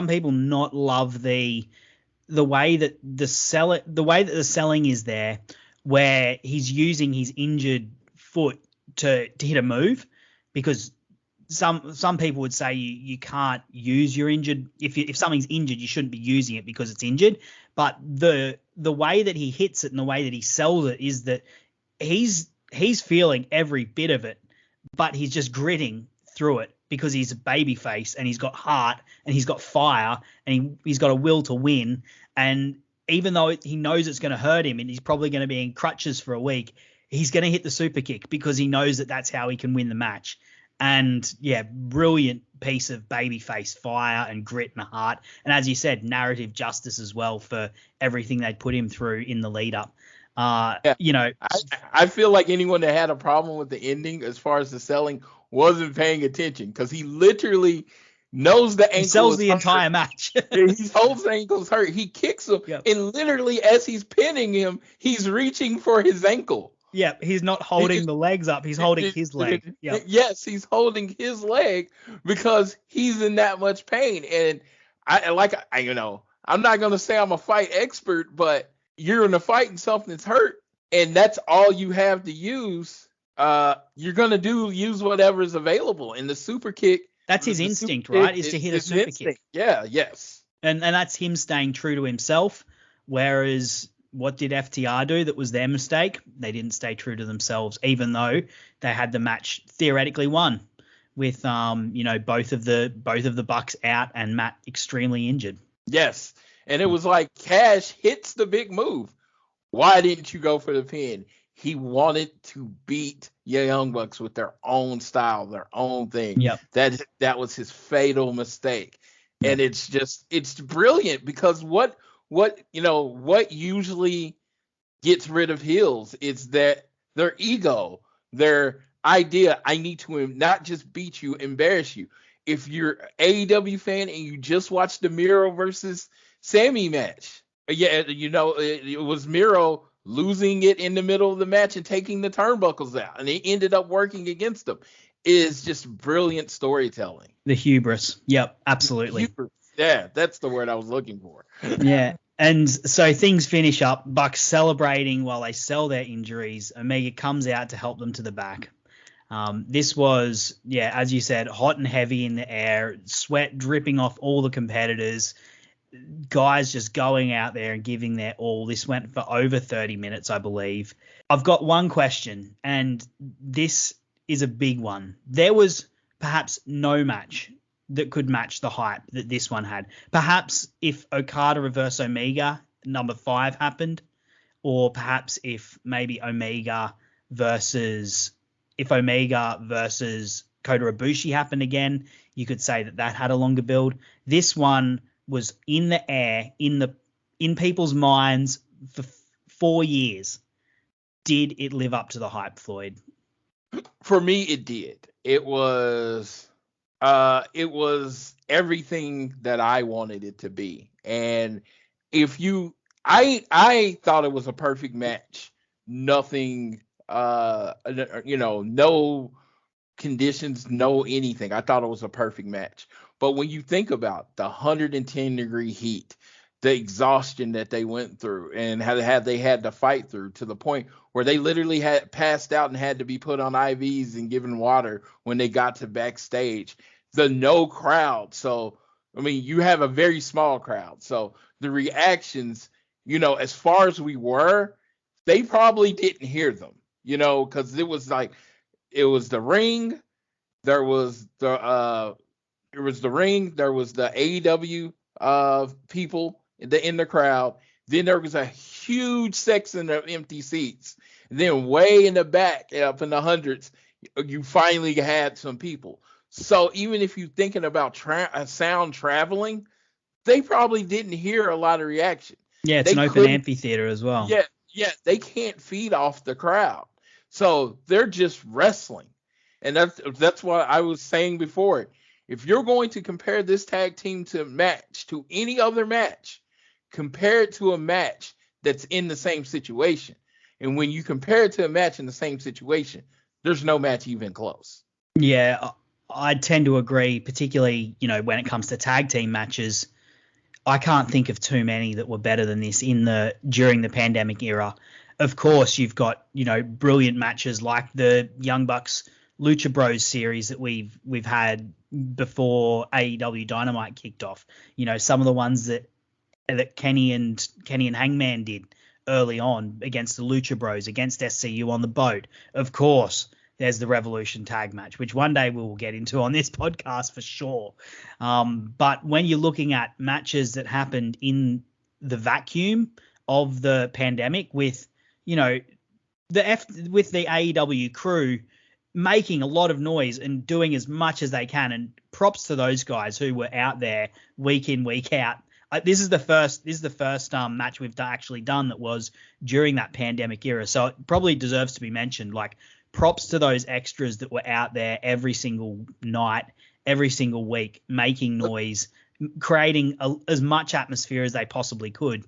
[SPEAKER 3] people not love the way that the selling is there, where he's using his injured foot to hit a move, because some people would say you can't use your injured, if something's injured, you shouldn't be using it because it's injured. But the way that he hits it and the way that he sells it is that he's feeling every bit of it, but he's just gritting through it because he's a babyface and he's got heart and he's got fire and he's got a will to win. And even though he knows it's going to hurt him and he's probably going to be in crutches for a week, he's going to hit the super kick because he knows that that's how he can win the match. And yeah, brilliant piece of babyface fire and grit and heart. And as you said, narrative justice as well for everything they put him through in the lead up. I
[SPEAKER 4] feel like anyone that had a problem with the ending as far as the selling wasn't paying attention, because he literally knows the ankle. He
[SPEAKER 3] sells the entire match.
[SPEAKER 4] He holds the ankle's hurt. He kicks him, and literally as he's pinning him, he's reaching for his ankle.
[SPEAKER 3] Yeah, he's not holding the legs up. He's holding his leg. Yep.
[SPEAKER 4] Yes, he's holding his leg because he's in that much pain. And I'm not going to say I'm a fight expert, but you're in a fight and something's hurt and that's all you have to use, you're gonna use whatever is available. And the super kick.
[SPEAKER 3] That's his instinct, right? Is to hit a super kick.
[SPEAKER 4] Yeah. Yes.
[SPEAKER 3] And that's him staying true to himself. Whereas what did FTR do that was their mistake? They didn't stay true to themselves, even though they had the match theoretically won with both of the Bucks out and Matt extremely injured.
[SPEAKER 4] Yes. And it was like Cash hits the big move. Why didn't you go for the pin? He wanted to beat Young Bucks with their own style, their own thing.
[SPEAKER 3] Yep.
[SPEAKER 4] That was his fatal mistake. Yep. And it's brilliant because what usually gets rid of heels is that their ego, their idea, I need to not just beat you, embarrass you. If you're an AEW fan and you just watched the Miro versus Sammy match, it was Miro losing it in the middle of the match and taking the turnbuckles out, and it ended up working against them. It is just brilliant storytelling.
[SPEAKER 3] The hubris. Yep, absolutely.
[SPEAKER 4] Yeah, that's the word I was looking for.
[SPEAKER 3] Yeah. And so things finish up, Bucks celebrating while they sell their injuries. Omega comes out to help them to the back. This was, as you said, hot and heavy in the air, sweat dripping off all the competitors, guys just going out there and giving their all. This went for over 30 minutes, I believe. I've got one question, and this is a big one. There was perhaps no match that could match the hype that this one had. Perhaps if Okada reverse Omega number 5 happened, or perhaps if maybe Omega versus Kota Ibushi happened again, you could say that had a longer build. This one was in the air, in people's minds for 4 years. Did it live up to the hype, Floyd?
[SPEAKER 4] For me, it did. It was everything that I wanted it to be. And I thought it was a perfect match. Nothing, no conditions, no anything. I thought it was a perfect match. But when you think about the 110-degree heat, the exhaustion that they went through, and how they had to fight through to the point where they literally had passed out and had to be put on IVs and given water when they got to backstage. The no crowd. So, I mean, you have a very small crowd. So the reactions, as far as we were, they probably didn't hear them, because it was the ring. There was the ring. There was the AEW people in the crowd. Then there was a huge section of empty seats. And then way in the back, up in the hundreds, you finally had some people. So even if you're thinking about sound traveling, they probably didn't hear a lot of reaction.
[SPEAKER 3] Yeah, it's an open amphitheater as well.
[SPEAKER 4] Yeah, they can't feed off the crowd. So they're just wrestling. And that's what I was saying before. If you're going to compare this tag team to any other match, compare it to a match that's in the same situation. And when you compare it to a match in the same situation, there's no match even close.
[SPEAKER 3] Yeah, I tend to agree, particularly, when it comes to tag team matches. I can't think of too many that were better than this during the pandemic era. Of course, you've got, brilliant matches like the Young Bucks Lucha Bros series that we've had before AEW Dynamite kicked off. Some of the ones that Kenny and Hangman did early on against the Lucha Bros, against SCU on the boat. Of course, there's the Revolution tag match, which one day we will get into on this podcast for sure. But when you're looking at matches that happened in the vacuum of the pandemic with, with the AEW crew making a lot of noise and doing as much as they can, and props to those guys who were out there week in, week out. This is the first match we've actually done that was during that pandemic era. So it probably deserves to be mentioned. Like, props to those extras that were out there every single night, every single week, making noise, creating as much atmosphere as they possibly could.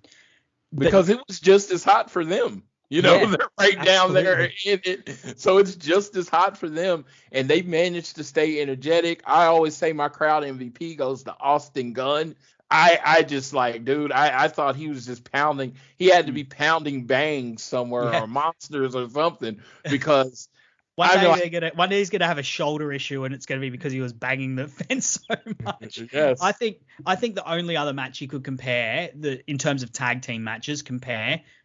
[SPEAKER 4] Because it was just as hot for them. They're right down there in it. So it's just as hot for them. And they've managed to stay energetic. I always say my crowd MVP goes to Austin Gunn. I just like, dude, I thought he was just pounding. He had to be pounding bangs somewhere
[SPEAKER 3] Yeah.
[SPEAKER 4] or monsters or something because
[SPEAKER 3] One
[SPEAKER 4] I'm like,
[SPEAKER 3] day he's gonna have a shoulder issue, and it's gonna be because he was banging the fence so much.
[SPEAKER 4] yes.
[SPEAKER 3] I think the only other match you could compare in terms of tag team matches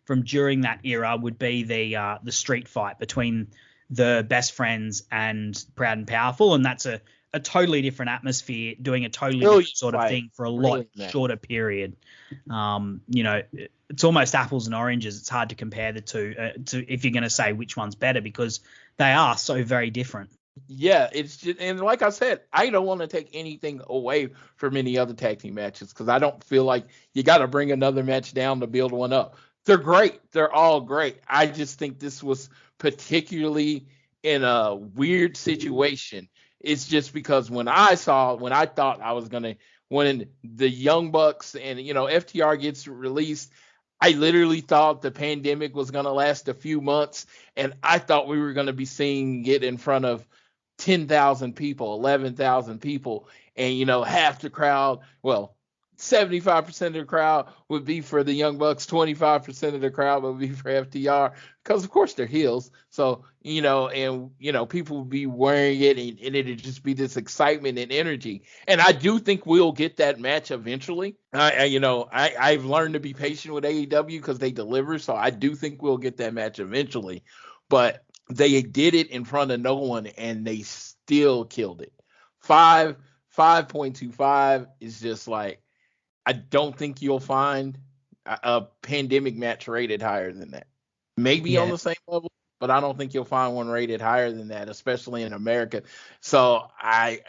[SPEAKER 3] from during that era would be the street fight between the Best Friends and Proud and Powerful, and that's a totally different atmosphere, doing a totally different sort of thing for a lot shorter period. It's almost apples and oranges. It's hard to compare the two if you're going to say which one's better, because they are so very different.
[SPEAKER 4] Yeah, it's just, and like I said, I don't want to take anything away from any other tag team matches because I don't feel like you got to bring another match down to build one up. They're great. They're all great. I just think this was particularly in a weird situation. It's just because when I thought I was when the Young Bucks and FTR gets released, I literally thought the pandemic was gonna last a few months, and I thought we were gonna be seeing it in front of 10,000 people, 11,000 people, and half the crowd, well, 75% of the crowd would be for the Young Bucks, 25% of the crowd would be for FTR, because of course they're heels. So, people would be wearing it, and it'd just be this excitement and energy. And I do think we'll get that match eventually. I've learned to be patient with AEW because they deliver. So I do think we'll get that match eventually. But they did it in front of no one, and they still killed it. 5.25 is just like, I don't think you'll find a pandemic match rated higher than that. Maybe on the same level, but I don't think you'll find one rated higher than that, especially in America. So I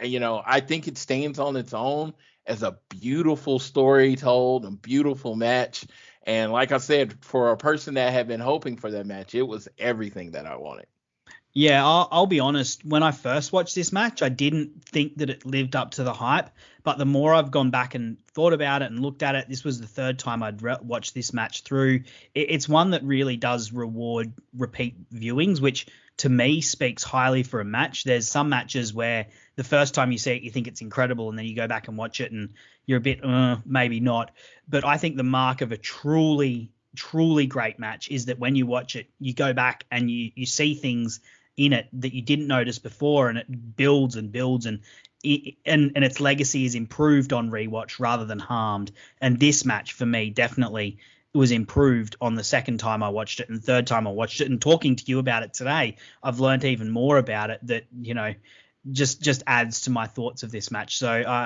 [SPEAKER 4] think it stands on its own as a beautiful story told, a beautiful match. And like I said, for a person that had been hoping for that match, it was everything that I wanted.
[SPEAKER 3] Yeah, I'll be honest. When I first watched this match, I didn't think that it lived up to the hype. But the more I've gone back and thought about it and looked at it, this was the third time I'd watched this match through. It's one that really does reward repeat viewings, which to me speaks highly for a match. There's some matches where the first time you see it, you think it's incredible, and then you go back and watch it and you're a bit, maybe not. But I think the mark of a truly great match is that when you watch it, you go back and you see things in it that you didn't notice before, and it builds and builds, and its legacy is improved on rewatch rather than harmed. And this match for me definitely was improved on the second time I watched it and third time I watched it. And talking to you about it today, I've learned even more about it that just adds to my thoughts of this match. So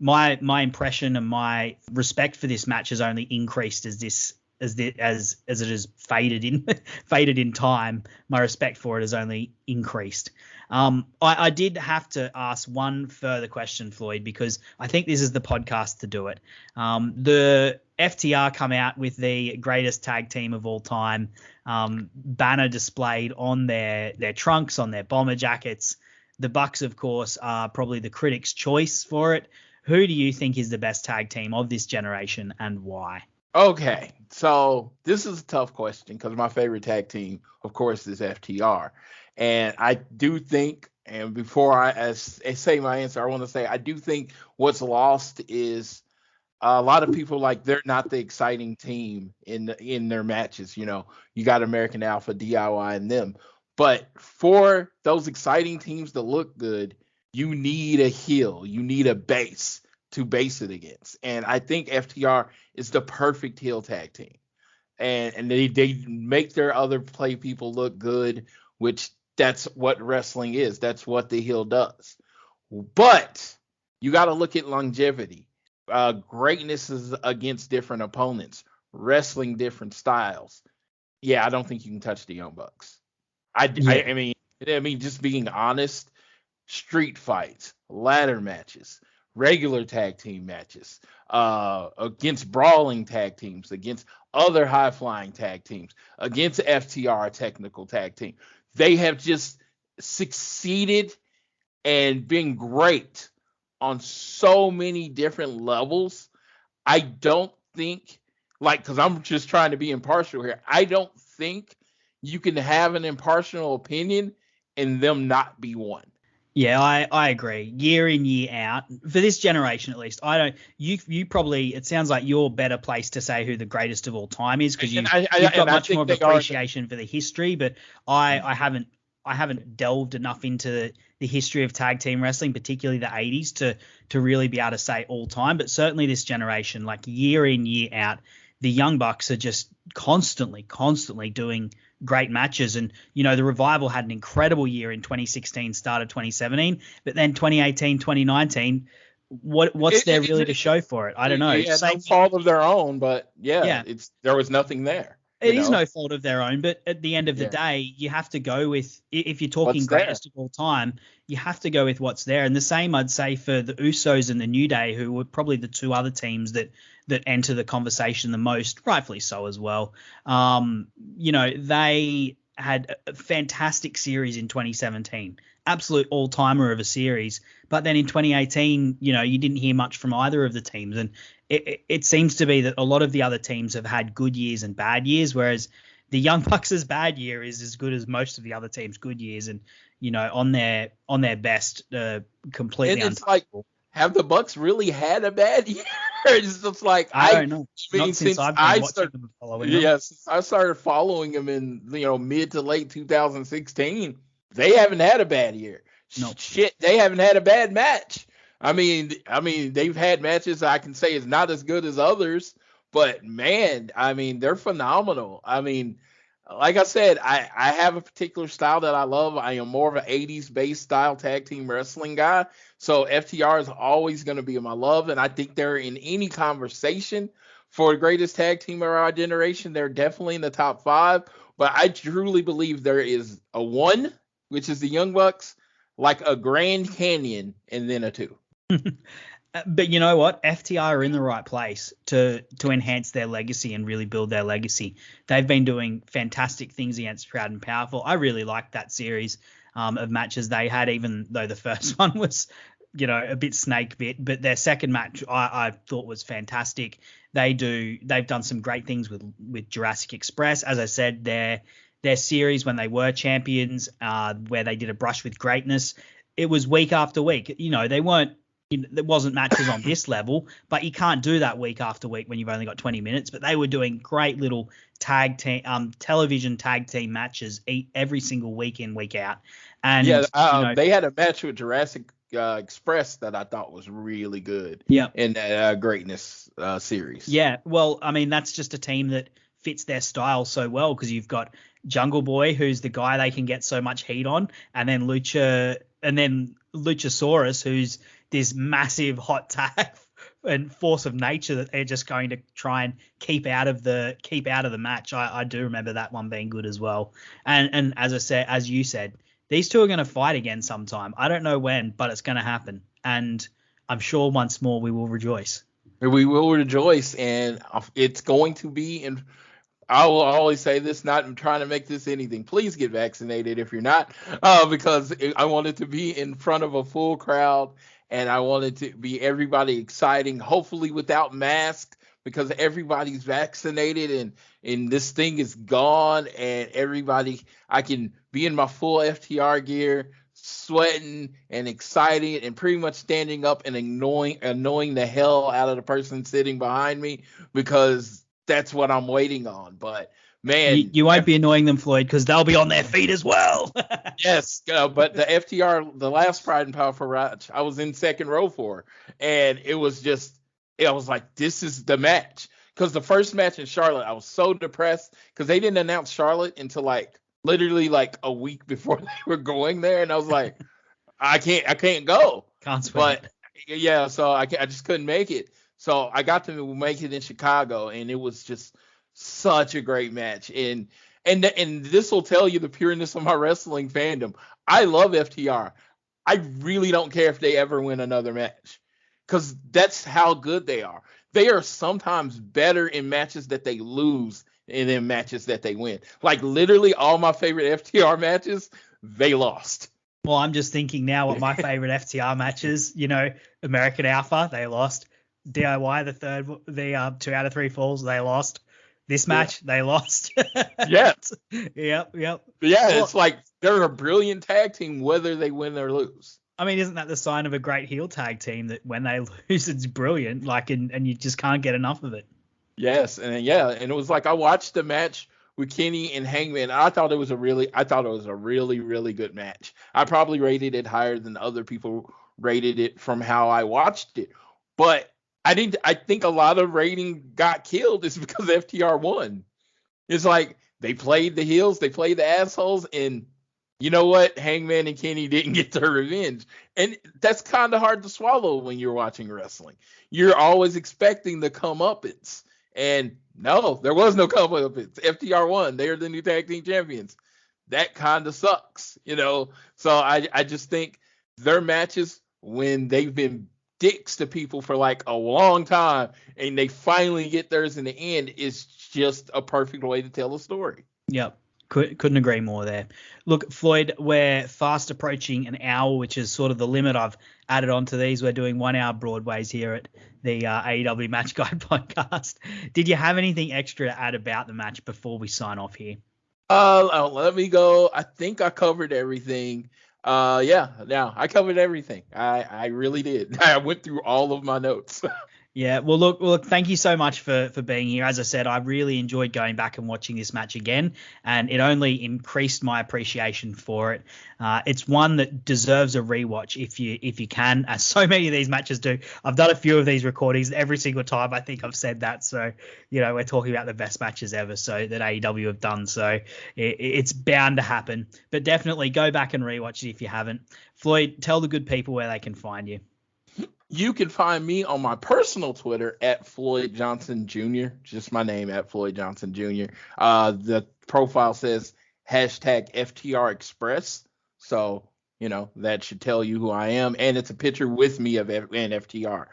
[SPEAKER 3] my impression and my respect for this match has only increased as it has faded in time. My respect for it has only increased. I did have to ask one further question, Floyd, because I think this is the podcast to do it. The FTR come out with the greatest tag team of all time, banner displayed on their trunks, on their bomber jackets. The Bucks, of course, are probably the critics' choice for it. Who do you think is the best tag team of this generation, and why?
[SPEAKER 4] Okay, so this is a tough question because my favorite tag team, of course, is FTR. And I do think, and before I say my answer, I want to say I do think what's lost is a lot of people they're not the exciting team in their matches. You got American Alpha, DIY, and them. But for those exciting teams to look good, you need a heel. You need a base to base it against. And I think FTR is the perfect heel tag team. And they make their other play people look good, which that's what wrestling is. That's what the heel does. But you got to look at longevity. Greatness is against different opponents, wrestling different styles. Yeah, I don't think you can touch the Young Bucks. I mean, just being honest, street fights, ladder matches, regular tag team matches, against brawling tag teams, against other high-flying tag teams, against FTR technical tag team. They have just succeeded and been great on so many different levels. I don't think, because I'm just trying to be impartial here, I don't think you can have an impartial opinion and them not be one.
[SPEAKER 3] Yeah, I agree. Year in, year out, for this generation at least. I don't. You probably. It sounds like you're better placed to say who the greatest of all time is because
[SPEAKER 4] And
[SPEAKER 3] you've got
[SPEAKER 4] I
[SPEAKER 3] much more
[SPEAKER 4] think
[SPEAKER 3] of
[SPEAKER 4] they are.
[SPEAKER 3] appreciation for the history. But I haven't delved enough into the history of tag team wrestling, particularly the 80s, to really be able to say all time. But certainly this generation, like year in, year out, the Young Bucks are just constantly doing great matches. And, the Revival had an incredible year in 2016, started 2017, but then 2018, 2019, what's there really to show for it? I don't know.
[SPEAKER 4] Yeah, no
[SPEAKER 3] Same,
[SPEAKER 4] fault of their own, but yeah,
[SPEAKER 3] yeah.
[SPEAKER 4] there was nothing there.
[SPEAKER 3] It is no fault of their own, but at the end of the
[SPEAKER 4] Yeah,
[SPEAKER 3] day, you have to go with, if you're talking
[SPEAKER 4] what's there?
[SPEAKER 3] greatest of all time, you have to go with what's there. And the same I'd say for the Usos and the New Day, who were probably the two other teams that enter the conversation the most, rightfully so as well. They had a fantastic series in 2017, absolute all-timer of a series. But then in 2018, you didn't hear much from either of the teams. And it seems to be that a lot of the other teams have had good years and bad years, whereas the Young Bucks' bad year is as good as most of the other teams' good years. And, on their best, completely
[SPEAKER 4] And it's like,
[SPEAKER 3] untouchable.
[SPEAKER 4] have the Bucks really had a bad year? It's just like
[SPEAKER 3] I don't know.
[SPEAKER 4] mean,
[SPEAKER 3] Not since I've been watching them and following them.
[SPEAKER 4] yes, I started following them in mid to late 2016. They haven't had a bad year.
[SPEAKER 3] No.
[SPEAKER 4] Shit, they haven't had a bad match. I mean, they've had matches I can say is not as good as others, but man, I mean, they're phenomenal. I mean, like I said, I have a particular style that I love. I am more of an 80s based style tag team wrestling guy. So FTR is always going to be my love. And I think they're in any conversation for the greatest tag team of our generation. They're definitely in the top 5. But I truly believe there is a 1, which is the Young Bucks, like a Grand Canyon, and then a 2.
[SPEAKER 3] But you know what? FTR are in the right place to enhance their legacy and really build their legacy. They've been doing fantastic things against Proud and Powerful. I really liked that series of matches they had, even though the first one was, a bit snake bit. But their second match I thought was fantastic. They've done some great things with Jurassic Express. As I said, their series when they were champions, where they did a brush with greatness, it was week after week. They weren't. There wasn't matches on this level, but you can't do that week after week when you've only got 20 minutes. But they were doing great little tag team, television tag team matches every single week in, week out. And
[SPEAKER 4] they had a match with Jurassic Express that I thought was really good.
[SPEAKER 3] Yeah,
[SPEAKER 4] in that greatness series.
[SPEAKER 3] Yeah, well, I mean, that's just a team that fits their style so well because you've got Jungle Boy, who's the guy they can get so much heat on, and then Luchasaurus, who's this massive hot tag and force of nature that they're just going to try and keep out of the match. I do remember that one being good as well. And as you said, these two are going to fight again sometime. I don't know when, but it's going to happen. And I'm sure once more we will rejoice.
[SPEAKER 4] We will rejoice, and it's going to be in. I will always say this, not trying to make this anything. Please get vaccinated if you're not, because I want it to be in front of a full crowd, and I want it to be everybody exciting, hopefully without masks, because everybody's vaccinated and this thing is gone, and I can be in my full FTR gear, sweating and excited and pretty much standing up and annoying the hell out of the person sitting behind me, because that's what I'm waiting on. But man,
[SPEAKER 3] you won't be annoying them, Floyd, because they'll be on their feet as well.
[SPEAKER 4] Yes, but the FTR, the last Pride and Powerful match, I was in second row for, and I was like, this is the match. Because the first match in Charlotte, I was so depressed because they didn't announce Charlotte until literally a week before they were going there, and I was like, I can't go.
[SPEAKER 3] Can't swim.
[SPEAKER 4] But yeah, so I just couldn't make it. So I got to make it in Chicago, and it was just such a great match. And this will tell you the pureness of my wrestling fandom. I love FTR. I really don't care if they ever win another match, because that's how good they are. They are sometimes better in matches that they lose than in matches that they win. Like literally all my favorite FTR matches, they lost.
[SPEAKER 3] Well, I'm just thinking now what my favorite FTR matches, American Alpha, they lost. DIY, the 2 out of 3 falls, they lost. This match, they lost.
[SPEAKER 4] Yeah.
[SPEAKER 3] Yep.
[SPEAKER 4] Yeah, well, it's like They're a brilliant tag team, whether they win or lose.
[SPEAKER 3] I mean, isn't that the sign of a great heel tag team that when they lose, it's brilliant, and you just can't get enough of it?
[SPEAKER 4] Yes, and it was like I watched the match with Kenny and Hangman. And I thought it was a really, really good match. I probably rated it higher than other people rated it from how I watched it. But I think a lot of rating got killed is because FTR won. It's like they played the heels, they played the assholes, and you know what? Hangman and Kenny didn't get their revenge. And that's kind of hard to swallow when you're watching wrestling. You're always expecting the comeuppance. And no, there was no comeuppance. FTR won. They are the new tag team champions. That kind of sucks, So I just think their matches, when they've been dicks to people for like a long time and they finally get theirs in the end, is just a perfect way to tell a story.
[SPEAKER 3] Yep. Couldn't agree more there. Look, Floyd, we're fast approaching an hour, which is sort of the limit I've added on to these. We're doing 1 hour Broadways here at the AEW Match Guide podcast. Did you have anything extra to add about the match before we sign off here?
[SPEAKER 4] Let me go. I think I covered everything. I covered everything. I really did. I went through all of my notes.
[SPEAKER 3] Yeah, well, look, thank you so much for being here. As I said, I really enjoyed going back and watching this match again, and it only increased my appreciation for it. It's one that deserves a rewatch if you can, as so many of these matches do. I've done a few of these recordings. Every single time I think I've said that. So, we're talking about the best matches ever that AEW have done. So it's bound to happen. But definitely go back and rewatch it if you haven't. Floyd, tell the good people where they can find you.
[SPEAKER 4] You can find me on my personal Twitter at Floyd Johnson Jr. Just my name, at Floyd Johnson Jr. The profile says hashtag FTR Express. So, that should tell you who I am. And it's a picture with me and FTR.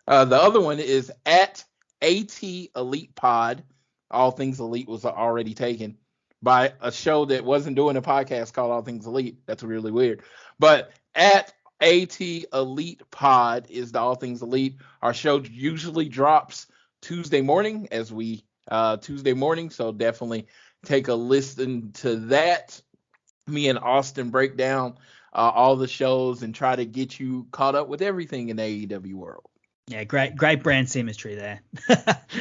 [SPEAKER 4] The other one is at AT Elite Pod. All Things Elite was already taken by a show that wasn't doing a podcast called All Things Elite. That's really weird. But at AT Elite Pod is the All Things Elite. Our show usually drops Tuesday morning, so definitely take a listen to that. Me and Austin break down all the shows and try to get you caught up with everything in the AEW world.
[SPEAKER 3] Yeah, great brand symmetry there.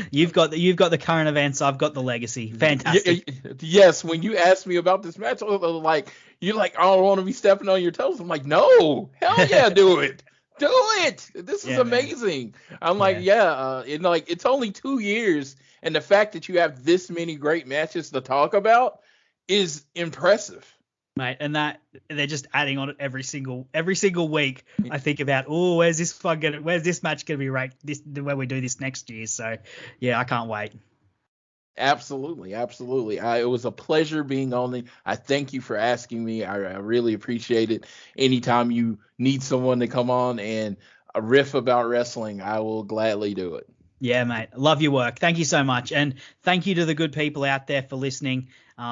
[SPEAKER 3] You've got the current events, I've got the legacy. Fantastic.
[SPEAKER 4] Yes, when you asked me about this match, I was like, you're like, I don't want to be stepping on your toes. I'm like, no, hell yeah, do it. Do it. This is amazing. Man. I'm like, it's only 2 years, and the fact that you have this many great matches to talk about is impressive.
[SPEAKER 3] Mate, and that they're just adding on it every single week. I think about, where's this match gonna be ranked when we do this next year? So yeah, I can't wait.
[SPEAKER 4] Absolutely. It was a pleasure being on it. I thank you for asking me. I really appreciate it. Anytime you need someone to come on and riff about wrestling, I will gladly do it.
[SPEAKER 3] Yeah, mate. Love your work. Thank you so much. And thank you to the good people out there for listening.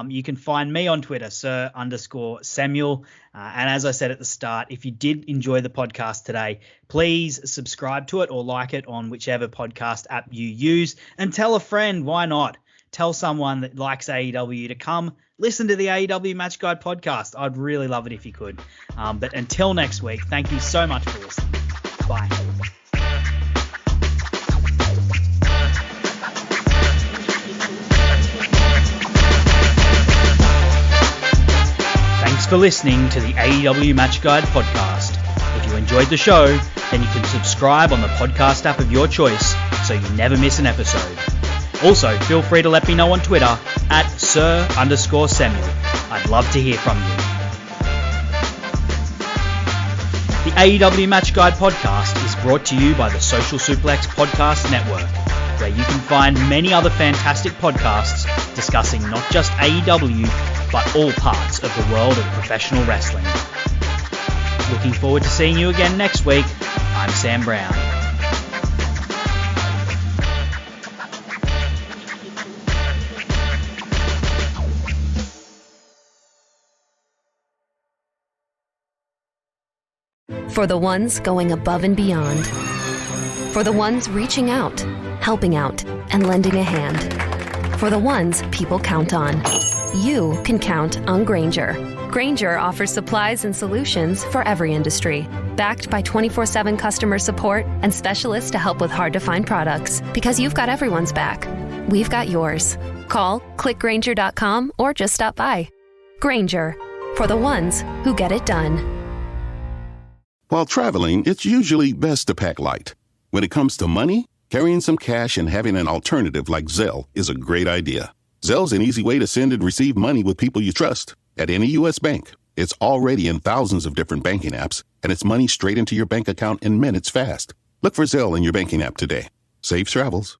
[SPEAKER 3] You can find me on Twitter, Sir_Samuel. And as I said at the start, if you did enjoy the podcast today, please subscribe to it or like it on whichever podcast app you use. And tell a friend, why not? Tell someone that likes AEW to come listen to the AEW Match Guide podcast. I'd really love it if you could. But until next week, thank you so much for listening. Bye. Thanks for listening to the AEW Match Guide podcast. If you enjoyed the show, then you can subscribe on the podcast app of your choice so you never miss an episode. Also, feel free to let me know on Twitter at Sir_Samuel. I'd love to hear from you. The AEW Match Guide podcast is brought to you by the Social Suplex Podcast Network, where you can find many other fantastic podcasts discussing not just AEW, but all parts of the world of professional wrestling. Looking forward to seeing you again next week. I'm Sam Brown.
[SPEAKER 5] For the ones going above and beyond. For the ones reaching out, helping out, and lending a hand. For the ones people count on. you can count on Grainger. Grainger offers supplies and solutions for every industry, backed by 24/7 customer support and specialists to help with hard-to-find products. Because you've got everyone's back. We've got yours. Call, click Grainger.com, or just stop by. Grainger, for the ones who get it done.
[SPEAKER 6] While traveling, it's usually best to pack light. When it comes to money, carrying some cash and having an alternative like Zelle is a great idea. Zelle's an easy way to send and receive money with people you trust. At any U.S. bank, it's already in thousands of different banking apps, and it's money straight into your bank account in minutes fast. Look for Zelle in your banking app today. Safe travels.